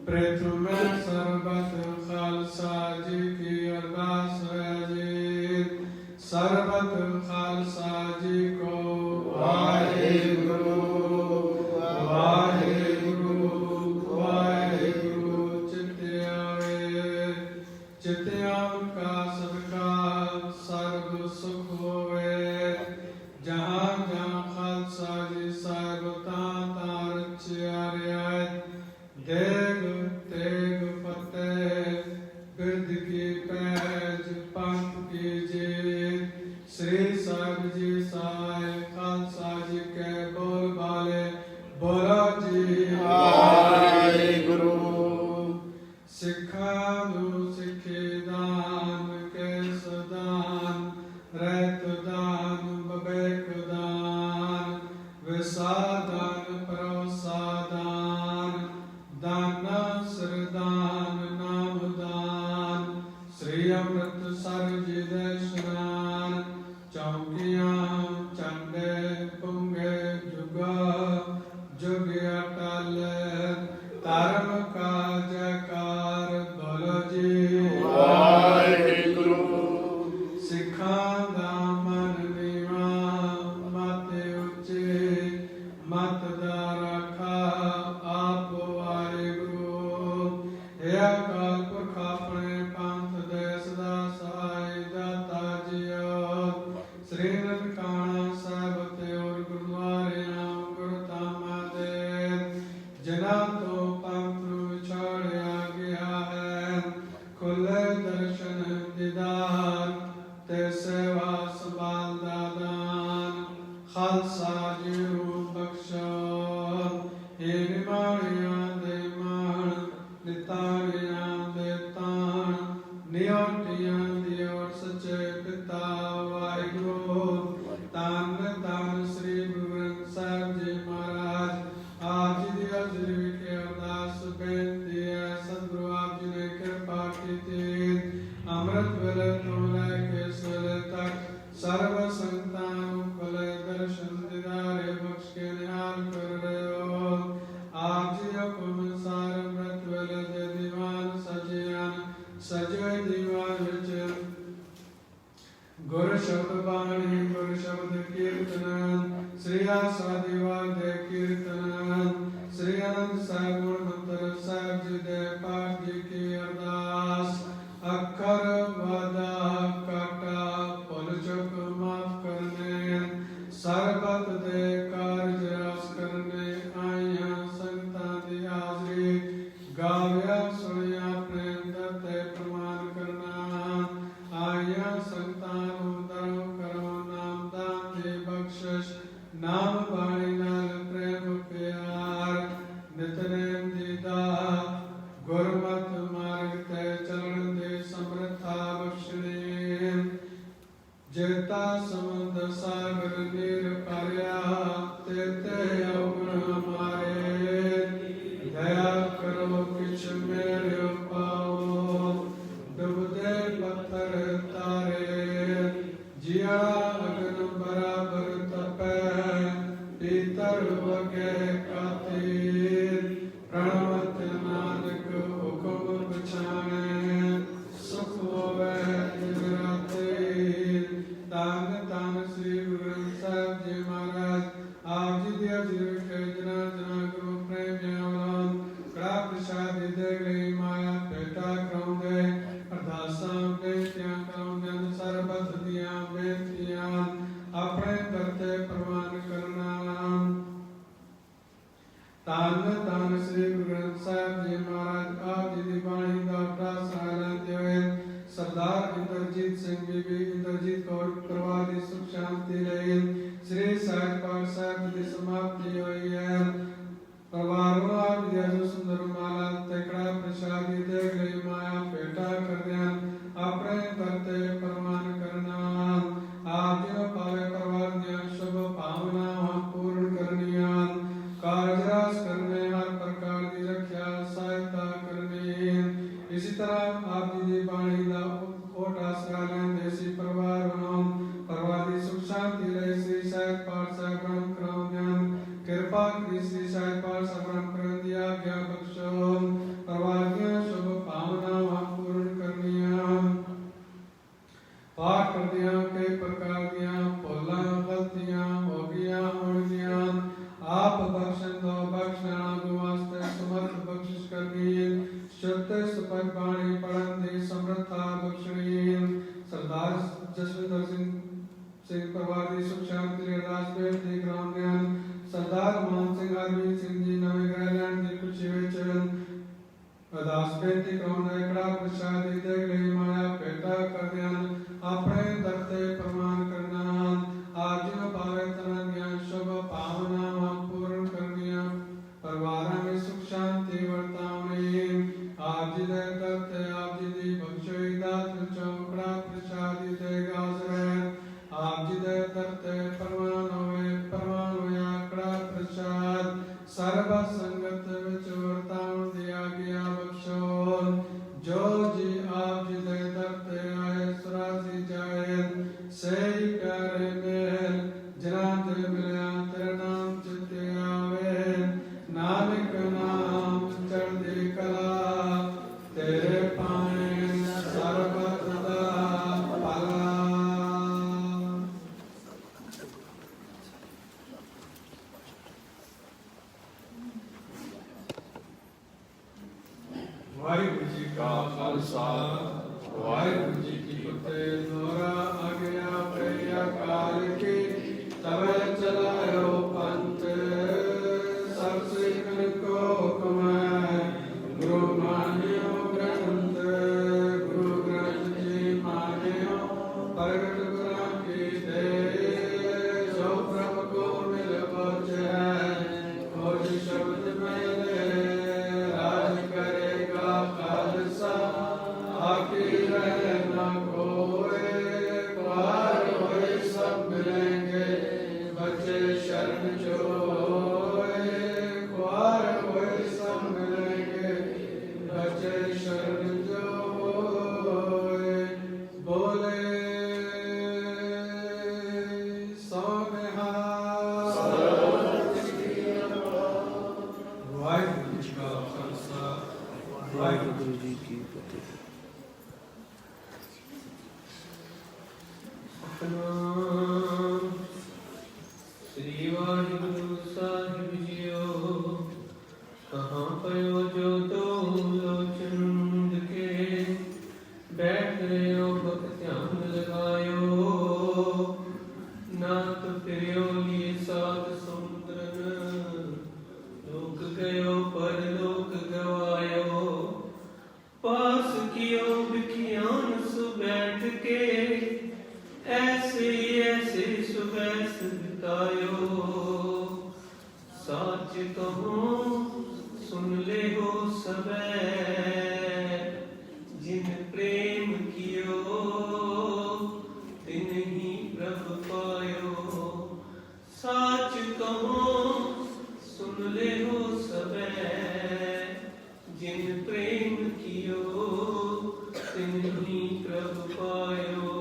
ਪ੍ਰਥਮ ਸਰਬਤ ਖਾਲਸਾ ਜੀ ਕੀ ਅਰਦਾਸ ਹੈ ਜੀ। ਸਰਬਤ ਖਾਲਸਾ ਜੀ ਕੋ ਵਾਹਿਗੁਰੂ ਵਾਹਿਗੁਰੂ ਵਾਹਿਗੁਰੂ। ਚਿਤਿਆਵੇ ਚਿਤਿਆਂ ਕਾ ਸਦਕਾ ਸਰਬ ਸੁਖ ਹੋਵੇ। ਜਹਾਂ ਜਹਾਂ ਖਾਲਸਾ ਜੀ ਸਾਹਿਬ ਤਾਂ ਤਾਂ ਰਚਿਆ ਰਿਆਇਤ। ਦੇਗ ਤੇਗ ਫਤਿਹ ਬਿਰਧ ਕੀ ਪੈਜ, ਪੰਥ ਕੀ ਜੀ। ਸ੍ਰੀ ਸਾਹਿਬ ਜੀ ਸਹਾਇ, ਖਾਲਸਾ ਜੀ ਕੇ ਬੋਲ ਬਾਲੇ ਬੋਲੋ ਜੀ ਵਾਹਿਗੁਰੂ। ਸਿੱਖਾਂ ਨੂੰ ਸਿੱਖੀ ਦਾਨ, ਕੇਸ ਦਾਨ, ਰਹਿਤ ਦਾਨ, ਬਬੇਕ ਦਾਨ, ਵਿਸਾਦਾਨ, ਪਰੋਸਾਦਾਨ, ਦਾਨਾ ਸਰਦਾਨ, ਨਾਮ ਦਾਨ। ਸ੍ਰੀ ਅੰਮ੍ਰਿਤ ਨਿਉਟੀਆਂ ਦੀ ਔਰ ਸੱਚੇ ਪਿਤਾ ਵਾਹਿਗੁਰੂ। ਧੰਨ ਧੰਨ ਸ੍ਰੀ ਗੁਰੂ ਗ੍ਰੰਥ ਸਾਹਿਬ ਜੀ ਮਹਾਰਾਜ। ਆਪ ਜੀ ਦੀ ਹਾਜ਼ਰੀ ਵਿਖੇ ਅਰਦਾਸ ਬੇਨਤੀ ਹੈ, ਸਤਿਗੁਰੂ ਆਪ ਜੀ ਨੇ ਕਿਰਪਾ ਕੀਤੀ, ਅੰਮ੍ਰਿਤ ਵੇਲੇ ਤੋਂ ਲੈ ਕੇ ਸਵੇਲੇ ਤੱਕ ਸਰਬ ਸੰਗਤਾਂ ਨੂੰ ਭਲੇ ਦਰਸ਼ਨ ਦਿਦਾਰੇ ਬਖਸ਼ ਕੇ ਨਿਹਾਲ ਕਰ ਰਹੇ ਹੋ। ਆਪ ਜੀ ਹੁਕਮ ਅਨੁਸਾਰ ਅੰਮ੍ਰਿਤ ਵੇਲੇ ਦੇ ਦੀਵਾਨ ਸਜੇ ਹਨ। ਸਜੇ ਦੀਵਾਨ ਵਿੱਚ ਗੁਰ ਸ਼ਬਦ ਬਾਣੀ, ਗੁਰ ਸ਼ਬਦ ਕੀਰਤਨ, ਸ੍ਰੀ ਆਸਾ ਦੀਵਾਨ ਦੇ ਕੀਰਤਨ, ਸ੍ਰੀ ਅਨੰਦ ਸਾਹਿਬ ਗੁਰ ਮੰਤਰ ਸਾਹਿਬ ਜੀ ਦੇ ਪਾਠ ਜੀ ਕੀ ਅਰਦਾਸ। ਅੱਖਰ ਵਾਦਾ ਕਾਟਾ ਭੁੱਲ ਚੁੱਕ ਮਾਫ ਕਰਨੇ, ਸਰਬਤ ਦੇ ਕਾਰਜ ਰਸ ਕਰਨੇ ਆਈਆਂ ਸੰਗਤਾਂ ਦੀ ਹਾਜ਼ਰੀ। ਗਾਵਿਆ ਸੁਣਿਆ ਪ੍ਰੇਮ ਤੇ ਪ੍ਰਮਾਨ ਕਰਨਾ, ਆਈਆਂ ਸੰਗਤਾਂ ਨੂੰ ਧਰਮ ਕਰੋ ਨਾਮ ਦਾਨ ਦੀ ਬਖਸ਼ਿਸ਼। ਨਾਮ ਬਾਣੀ ਨਾਲ ਪ੍ਰੇਮ ਪਿਆਰ, ਨਿਤਨੇਮ ਦੀ ਦਾਤ, ਗੁਰਮਤਿ ਮਾਰਗ ਤੇ ਚੱਲਣ ਦੀ ਸਮਰੱਥਾ ਬਖਸ਼ਣੀ। ਜੇਤਾ ਸਮੁੰਦ ਸਾਗਰ ਨੀਰ ਭਰਿਆ, ਤੇਤੇ ਔਗਣ ਮਾਰੇ। ਦਇਆ ਕਰੋ ਕਿਛ ਮੇਰੇ ਪਾਓ, ਡੁੱਬਦੇ ਪੱਥਰ ਤਾਰੇ। ਜਿਆ ਅਗਨ ਬਰਾਬਰ ਤਪੈ, ਪੀਤਰ ਵਗੇ ਕਾਤੀਰ। ਪ੍ਰਣਵਤ ਨਾਨਕ ਹੁਕਮ ਪਛਾਣੈ, ਸੁਖ ਹੋਵੇ ਦਿਨ ਰਾਤਿ। ਧੰਨ ਧੰਨ ਸ੍ਰੀ ਗੁਰੂ ਗ੍ਰੰਥ ਸਾਹਿਬ ਜੀ ਮਹਾਰਾਜ। ਆਪ ਜੀ ਦੀ ਹਾਜ਼ਰੀ ਵਿਖੇ ਜਿਨ੍ਹਾਂ ਜਿਨ੍ਹਾਂ ਗੁਰੂ ਪ੍ਰੇਮੀਆਂ ਵੱਲੋਂ ਕੜਾ ਪ੍ਰਸ਼ਾਦ ਦੇ ਲਈ ਮਾਇਆ ਭੇਟਾ ਕਰਾਉਂਦੇ, ਅਰਦਾਸਾਂ ਬੇਨਤੀਆਂ ਕਰਾਉਂਦੇ ਹਨ, ਸਰਬਤ ਦੀਆਂ ਬੇਨਤੀਆਂ ਆਪਣੇ ਕਰਤੇ ਪ੍ਰਵਾਨ ਕਰਨਾ। ਧੰਨ ਧੰਨ ਸ੍ਰੀ ਗੁਰੂ ਗ੍ਰੰਥ ਸਾਹਿਬ ਜੀ ਮਹਾਰਾਜ। ਆਪ ਜੀ ਦੀ ਬਾਣੀ ਦਾ ਪ੍ਰਸਾਰ ਲੈਂਦੇ ਹੋਏ ਸਰਦਾਰ ਇੰਦਰਜੀਤ ਸਿੰਘ ਬੀਬੀ ਇੰਦਰਜੀਤ ਕੌਰ ਪਰਿਵਾਰ ਦੀ ਸੁਖ ਸ਼ਾਂਤੀ ਲਈ ਸ੍ਰੀ ਸਾਹਿਬ ਪਾਠ ਸਾਹਿਬ ਦੀ ਸਮਾਪਤੀ ਹੋਈ ਹੈ। ਪਰਿਵਾਰ ਨੂੰ ਆਪ ਜੀ ਦੀ ਸੁੰਦਰ ਮਾਲਾ ਤੇ ਕੜਾ ਪ੍ਰਸ਼ਾਦ ਦੇ ਲਈ ਮਾਇਆ ਭੇਟਾ ਕਰਦੇ ਹਨ, ਆਪਣੇ ਕਰਤੇ ਪ੍ਰਮਾਨ ਕਰਨਾ। ਆਪ ਜੀ ਨੂੰ ਪਾਵੇ ਪਰਿਵਾਰ ਦੀਆਂ ਸ਼ੁਭ ਭਾਵਨਾਵਾਂ ਪੂਰਨ ਕਰਨੀਆਂ, ਕਾਰਜ ਰਾਸ ਕਰਨੇ, ਹਰ ਪ੍ਰਕਾਰ ਦੀ ਰੱਖਿਆ ਸਹਾਇਤਾ ਕਰਨੀ। ਇਸੇ ਤਰ੍ਹਾਂ ਆਪ ਜੀ ਦੀ ਬਾਣੀ ਦਾ ਓਟ ਆਸਰਾ ਲੈਂਦੇ ਸੀ ਪਰਿਵਾਰ ਵੱਲੋਂ ਪਰਿਵਾਰ ਦੀ ਸੁਖ ਸ਼ਾਂਤੀ ਲਈ ਸ੍ਰੀ ਸਾਹਿਬ ਪਾਠ ਸਾਹਿਬ ਆਰੰਭ ਕਰਾਉਂਦੇ ਹਨ। ਕਿਰਪਾ ਕਰੀ ਸ੍ਰੀ ਸਾਹਿਬ ਪਾਠ ਸਾਹਿਬ ਆਰੰਭ ਕਰਨ ਦੀ ਆਗਿਆ ਬਖਸ਼ੋ। ਪਰਿਵਾਰ ਦੀਆਂ ਸ਼ੁਭ ਭਾਵਨਾਵਾਂ ਪੂਰਨ ਕਰਨੀਆਂ। ਪਾਠ ਕਰਦਿਆਂ ਕਈ ਪ੍ਰਕਾਰ ਦੀਆਂ ਭੁੱਲਾਂ ਗਲਤੀਆਂ ਹੋ ਗਈਆਂ ਹੋਣਗੀਆਂ, ਆਪ ਬਖਸ਼ਣ ਦੋ ਬਖਸ਼ਣਾ ਗੁਰੂ ਵਾਸਤੇ ਸਮਰਥ ਬਖਸ਼ਿਸ਼ ਕਰਨੀ। ਸ਼ੁੱਧ ਸਪਤ ਬਾਣੀ ਪੜਨ ਦੀ ਸਮਰੱਥਾ ਬਖਸ਼ਣੀ। ਸਰਦਾਰ ਜਸਵਿੰਦਰ ਸਿੰਘ ਪਰਿਵਾਰ ਦੀ ਸੁਖ ਸ਼ਾਂਤੀ ਲਈ ਅਰਦਾਸ ਬੇਨਤੀ ਕਰਾਉਂਦੇ ਹਨ। ਸਰਦਾਰ ਮਾਨ ਸਿੰਘ ਹਰਮੀਤ ਸਿੰਘ ਜੀ ਨਵੇਂ ਗ੍ਰਹਿਲੈਂਡ ਦੀ ਖੁਸ਼ੀ ਵਿੱਚ ਅਰਦਾਸ ਬੇਨਤੀ ਕਰਾਉਂਦੇ, ਕੜਾ ਪ੍ਰਸ਼ਾਦ ਦੇ ਲਈ ਮਾਇਆ ਭੇਟਾ ਕਰਦੇ ਹਨ, ਆਪਣੇ ਦਰ ਤੇ ਪ੍ਰਮਾਨ ਕਰਨਾ। ਆਪ ਜੀ ਨੂੰ ਪਾਵੇ ਤਰ੍ਹਾਂ ਦੀਆਂ ਸ਼ੁਭ ਭਾਵਨਾਵਾਂ ਪੂਰਨ ਕਰਨੀਆਂ, ਪਰਿਵਾਰਾਂ ਵਿੱਚ ਸੁਖ ਸ਼ਾਂਤੀ ਵਰਤਾਉਣੀ। ਆਪ ਜੀ ਦੇ ਦਰ ਤੇ ਆਪ ਜੀ ਦੀ ਬਖਸ਼ੋਈ ਦਾਤ ਵਿੱਚੋਂ ਕੜਾ ਪ੍ਰਸ਼ਾਦ ਦੇ ਹਾਜ਼ਰ। ਆਪ ਜੀ ਦੇ ਦਰ ਤੇ ਪ੍ਰਵਾਨ ਹੋਇਆ ਕੜਾ ਪ੍ਰਸ਼ਾਦ ਸਰਬ ਸੰਗਤ ਵਿੱਚ ਵਰਤਾਉਣ ਦੀ ਆਗਿਆ ਬਖਸ਼ੋ। ਜੋ ਜੀ ਆਪ ਜੀ ਦੇ ਦਰ ਤੇ ਆਏ ਸੁਰਾਸੀ ਜਾਏ, ਸਹੀ ਪਿਆਰੇ ਮੇਲ ਜਿਨ੍ਹਾਂ ਤੇ ਮਿਲਿਆ ਤੇਰਾ ਨਾਮ ਚਿੱਤੇ ਆਵੇ। ਨਾਨਕ ਨਾਮ ਚੜ੍ਹਦੀ ਕਲਾ, ਤੇਰੇ ਪਾਣੇ ਸਰਬਤ ਦਾ ਭਲਾ। ਸਤਨਾਮ ਸ੍ਰੀ ਵਾਹਿਗੁਰੂ ਸਾਹਿਬ ਜੀਓ। ਕਹਾਂ ਪਇਓ ਜੋ ਤੋ ਲੋਚਨ ਕੇ ਬੈਠ ਰਿਓ ਭਗਤ ਧਿਆਨ ਲਗਾਇਓ। ਨਾਥ ਫਿਰਿਓ ਲੀਏ ਸਾਤ ਸਮੁੰਦਰਨ ਲੋਕ ਗਇਓ ਪਰ ਲੋਕ ਗਵਾਇਓ। पास कियो बिखियान सुबैठ के ऐसे ऐसे सुबैस बितायो। साच कहो सुन ले हो सबे जिन प्रेम कियो तिन ही प्रभ पायो। साच कहो सुन ले हो सबे जिन प्रेम कियो तिन ही प्रभ पायो।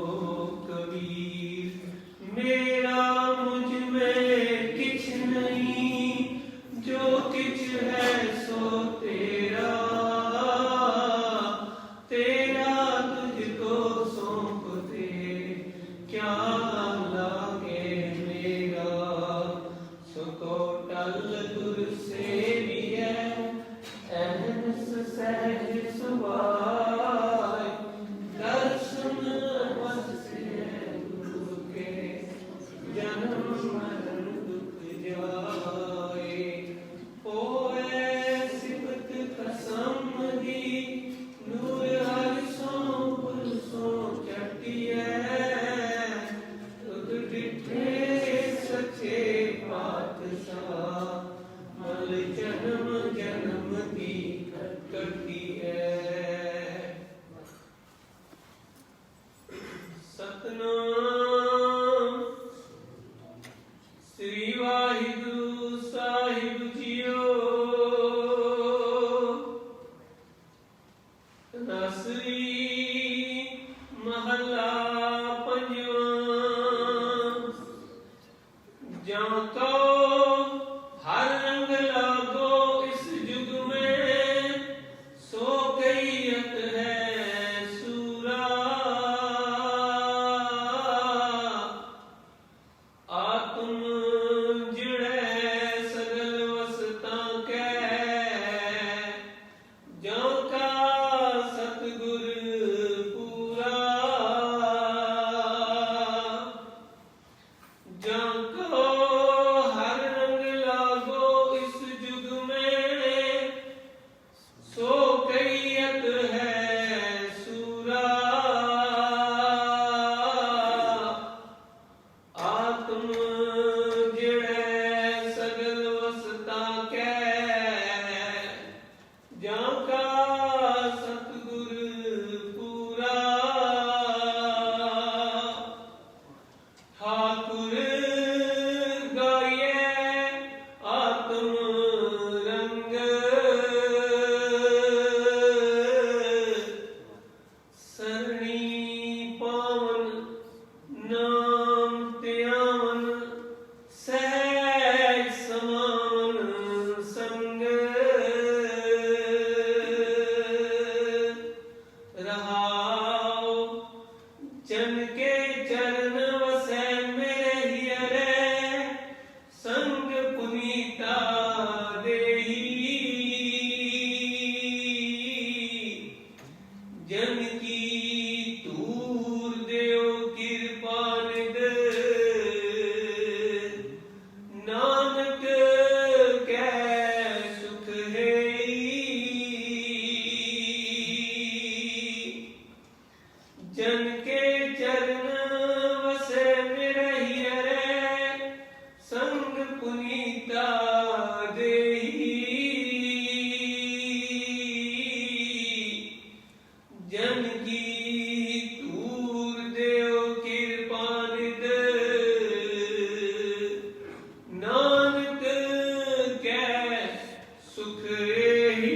कबीर मेरा मुझ में किछ नहीं जो किछ है सो तेरा। तेरा तुझको सौंप दे क्या लागे मेरा। सको टल गुर से भी है अहस सहज सुभाय। दर्शन बस से गुरु के जन्म मरण दुख जाए। होए सिफत कसम दी नूर हर सो पुरसों चटिए। तुद डिठे सच्चे पातशाह मल जन्म जन्म की कटी है। सतनाम श्री वाहिगुरु साहिब जियो। नसरी महला पंजवा। जाको हर रंग लागो इस युग में सो कैयत है सूरा। आत्म जिड़े सगल वसता के जो का सतगुर पूरा। जाको हर रंग लागो इस युग में सो कैयत है सूरा। आत्म जिड़े सगल वसता के जाका सतगुर पूरा। ठाकुर गाये आत्म रंग सरणी पावन नाम त्यावन सहज समान संग। रहाओ जन के चरण वसै मेरे हियरे संग पुनीता देही। जन की तूर देव कृपा निद नानक कै सुख है। जन के चरण वसे मेरे हियरे संग पुनीता देही। जन की तूर देव कृपा निद नानक कै सुख एही।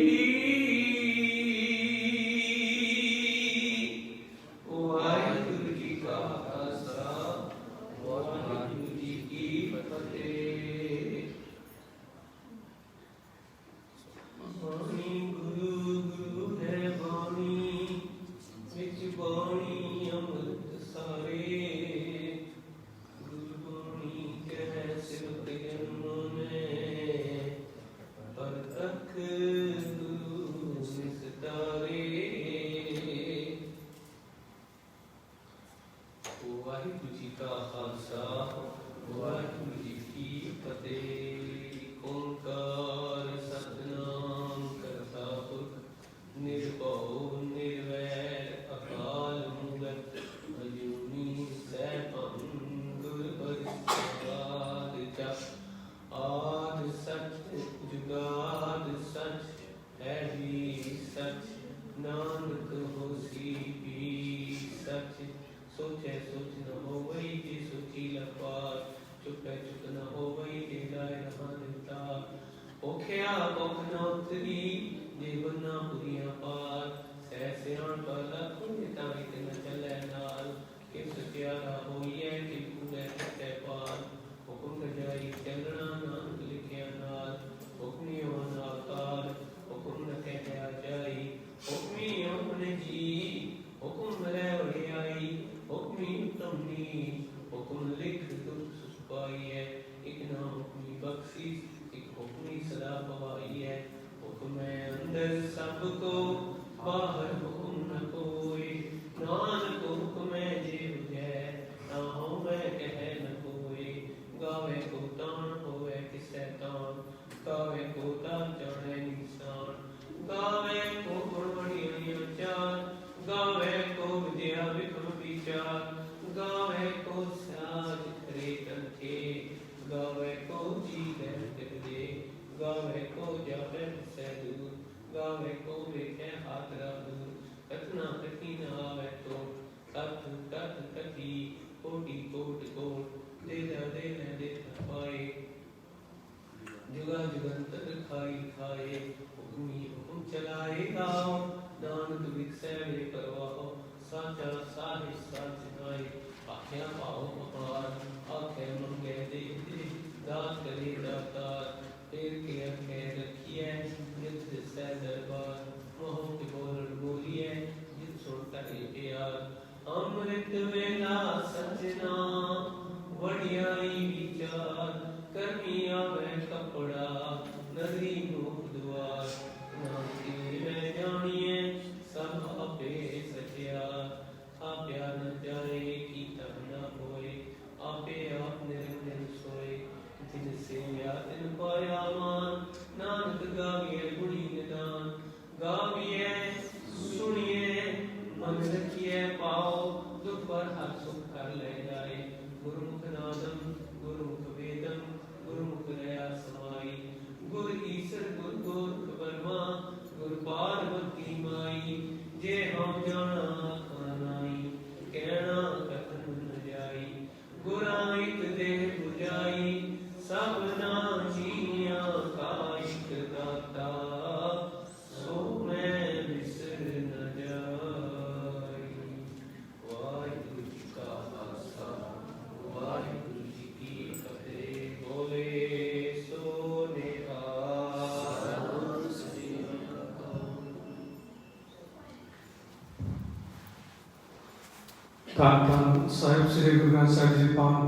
वाहिगुरु जी का खालसा वाहिगुरु जी की फतेह। बाणी गुरु गुरु है बाणी विच बाणी अमृत सारे। ਵਾਹਿਗੁਰੂ ਜੀ ਕਾ ਖਾਲਸਾ ਵਾਹਿਗੁਰੂ ਜੀ ਕੀ ਫਤਿਹ। ਓੰਕਾਰ ਸਤਿਨਾਮ ਕਰਤਾ ਪੁਰਖ ਨਿਰਭਉ ਨਿਰਵੈਰ ਅਕਾਲ ਮੂਰਤ ਅਜੂਨੀ ਸੈਭੰ ਗੁਰ ਪ੍ਰਸਾਦ ਜਪ ਆਦਿ ਸਚ ਜੁਗਾਦ ਸਚ ਹੈ ਵੀ ਸਚ ਨਾਨਕ ਹੋਸੀ ਵੀ ਸਚ सोचे सोच न हो वही जे सोची लखवार चुपे चुप न हो वही जे लाए रहा देवता ओखिया ओख न उतरी जीवना पुरिया पार सह सियाण पर लख ताई ते न चले नाल कि सत्यारा होइए कि पूरे ते पार हुकुम जाई चलना नानक लिखिया नाल हुक्मियों नाकार हुकुम न कहया जाई हुक्मियों ने जी हुकुम रे वड़ियाई हुक्मी तमनी हुक्म लिख दुख सुपाई है एक ना हुक्मी बख्शी एक हुक्मी सदा पवाई है हुक्म है अंदर सबको बाहर हुक्म न कोई नानक हुक्म है जीव जय ना हो मैं कह न कोई गावे को तान होवे किसे तान गावे को तान चढ़े निशान गावे को बड़बड़ियां चार गावे को विद्या विक्रम विचार गावे को साज करे कंठे गावे को जी कर दे गावे को जावे से दूर गावे को वेखे हाथ दूर कतना कठिन आवे तो तत् तत् कटी कोटि कोट कोट दे दे पाए जुगा जुगंतर खाई खाए हुक्मी हुक्म चलाए गाओ नानक विकसे में करवाओ साचा साहिब साच नाई आख्या पाओ अपार आखे मंगे दे दे दात करे दातार तेर के अखे रखिए नित से दरबार मोह के बोल बोलिए जित सुनता है प्यार अमृत वेला सजना वडियाई विचार करमिया में कपड़ा नदी मुख द्वार नाम में जानिए सब आपे सत्या आप्या न जाए की तब न होए आपे आप निरंजन सोए जिनसे याद न पाया मान नानक गाविए गुणी निदान गाविए सुनिए मन रखिए पाओ दुख पर हर सुख कर ले जाए गुरुमुख नादम गुरुमुख वेदम गुरुमुख दया समाई गुरु ईश्वर गुरु गोरख बर्मा गुरु पार्वती माई जे हम जाना खानाई कहना कथन न जाई गुराइत दे बुझाई सब ना जीया काइक दाता सो मैं बिसर न जाई। वाहिगुरु जी का खालसा वाहिगुरु जी की फतेह। बोले सो निहाल। ਧੰਨ ਧੰਨ ਸਾਹਿਬ ਸ੍ਰੀ ਗੁਰੂ ਗ੍ਰੰਥ ਸਾਹਿਬ ਜੀ ਪਾਵਨ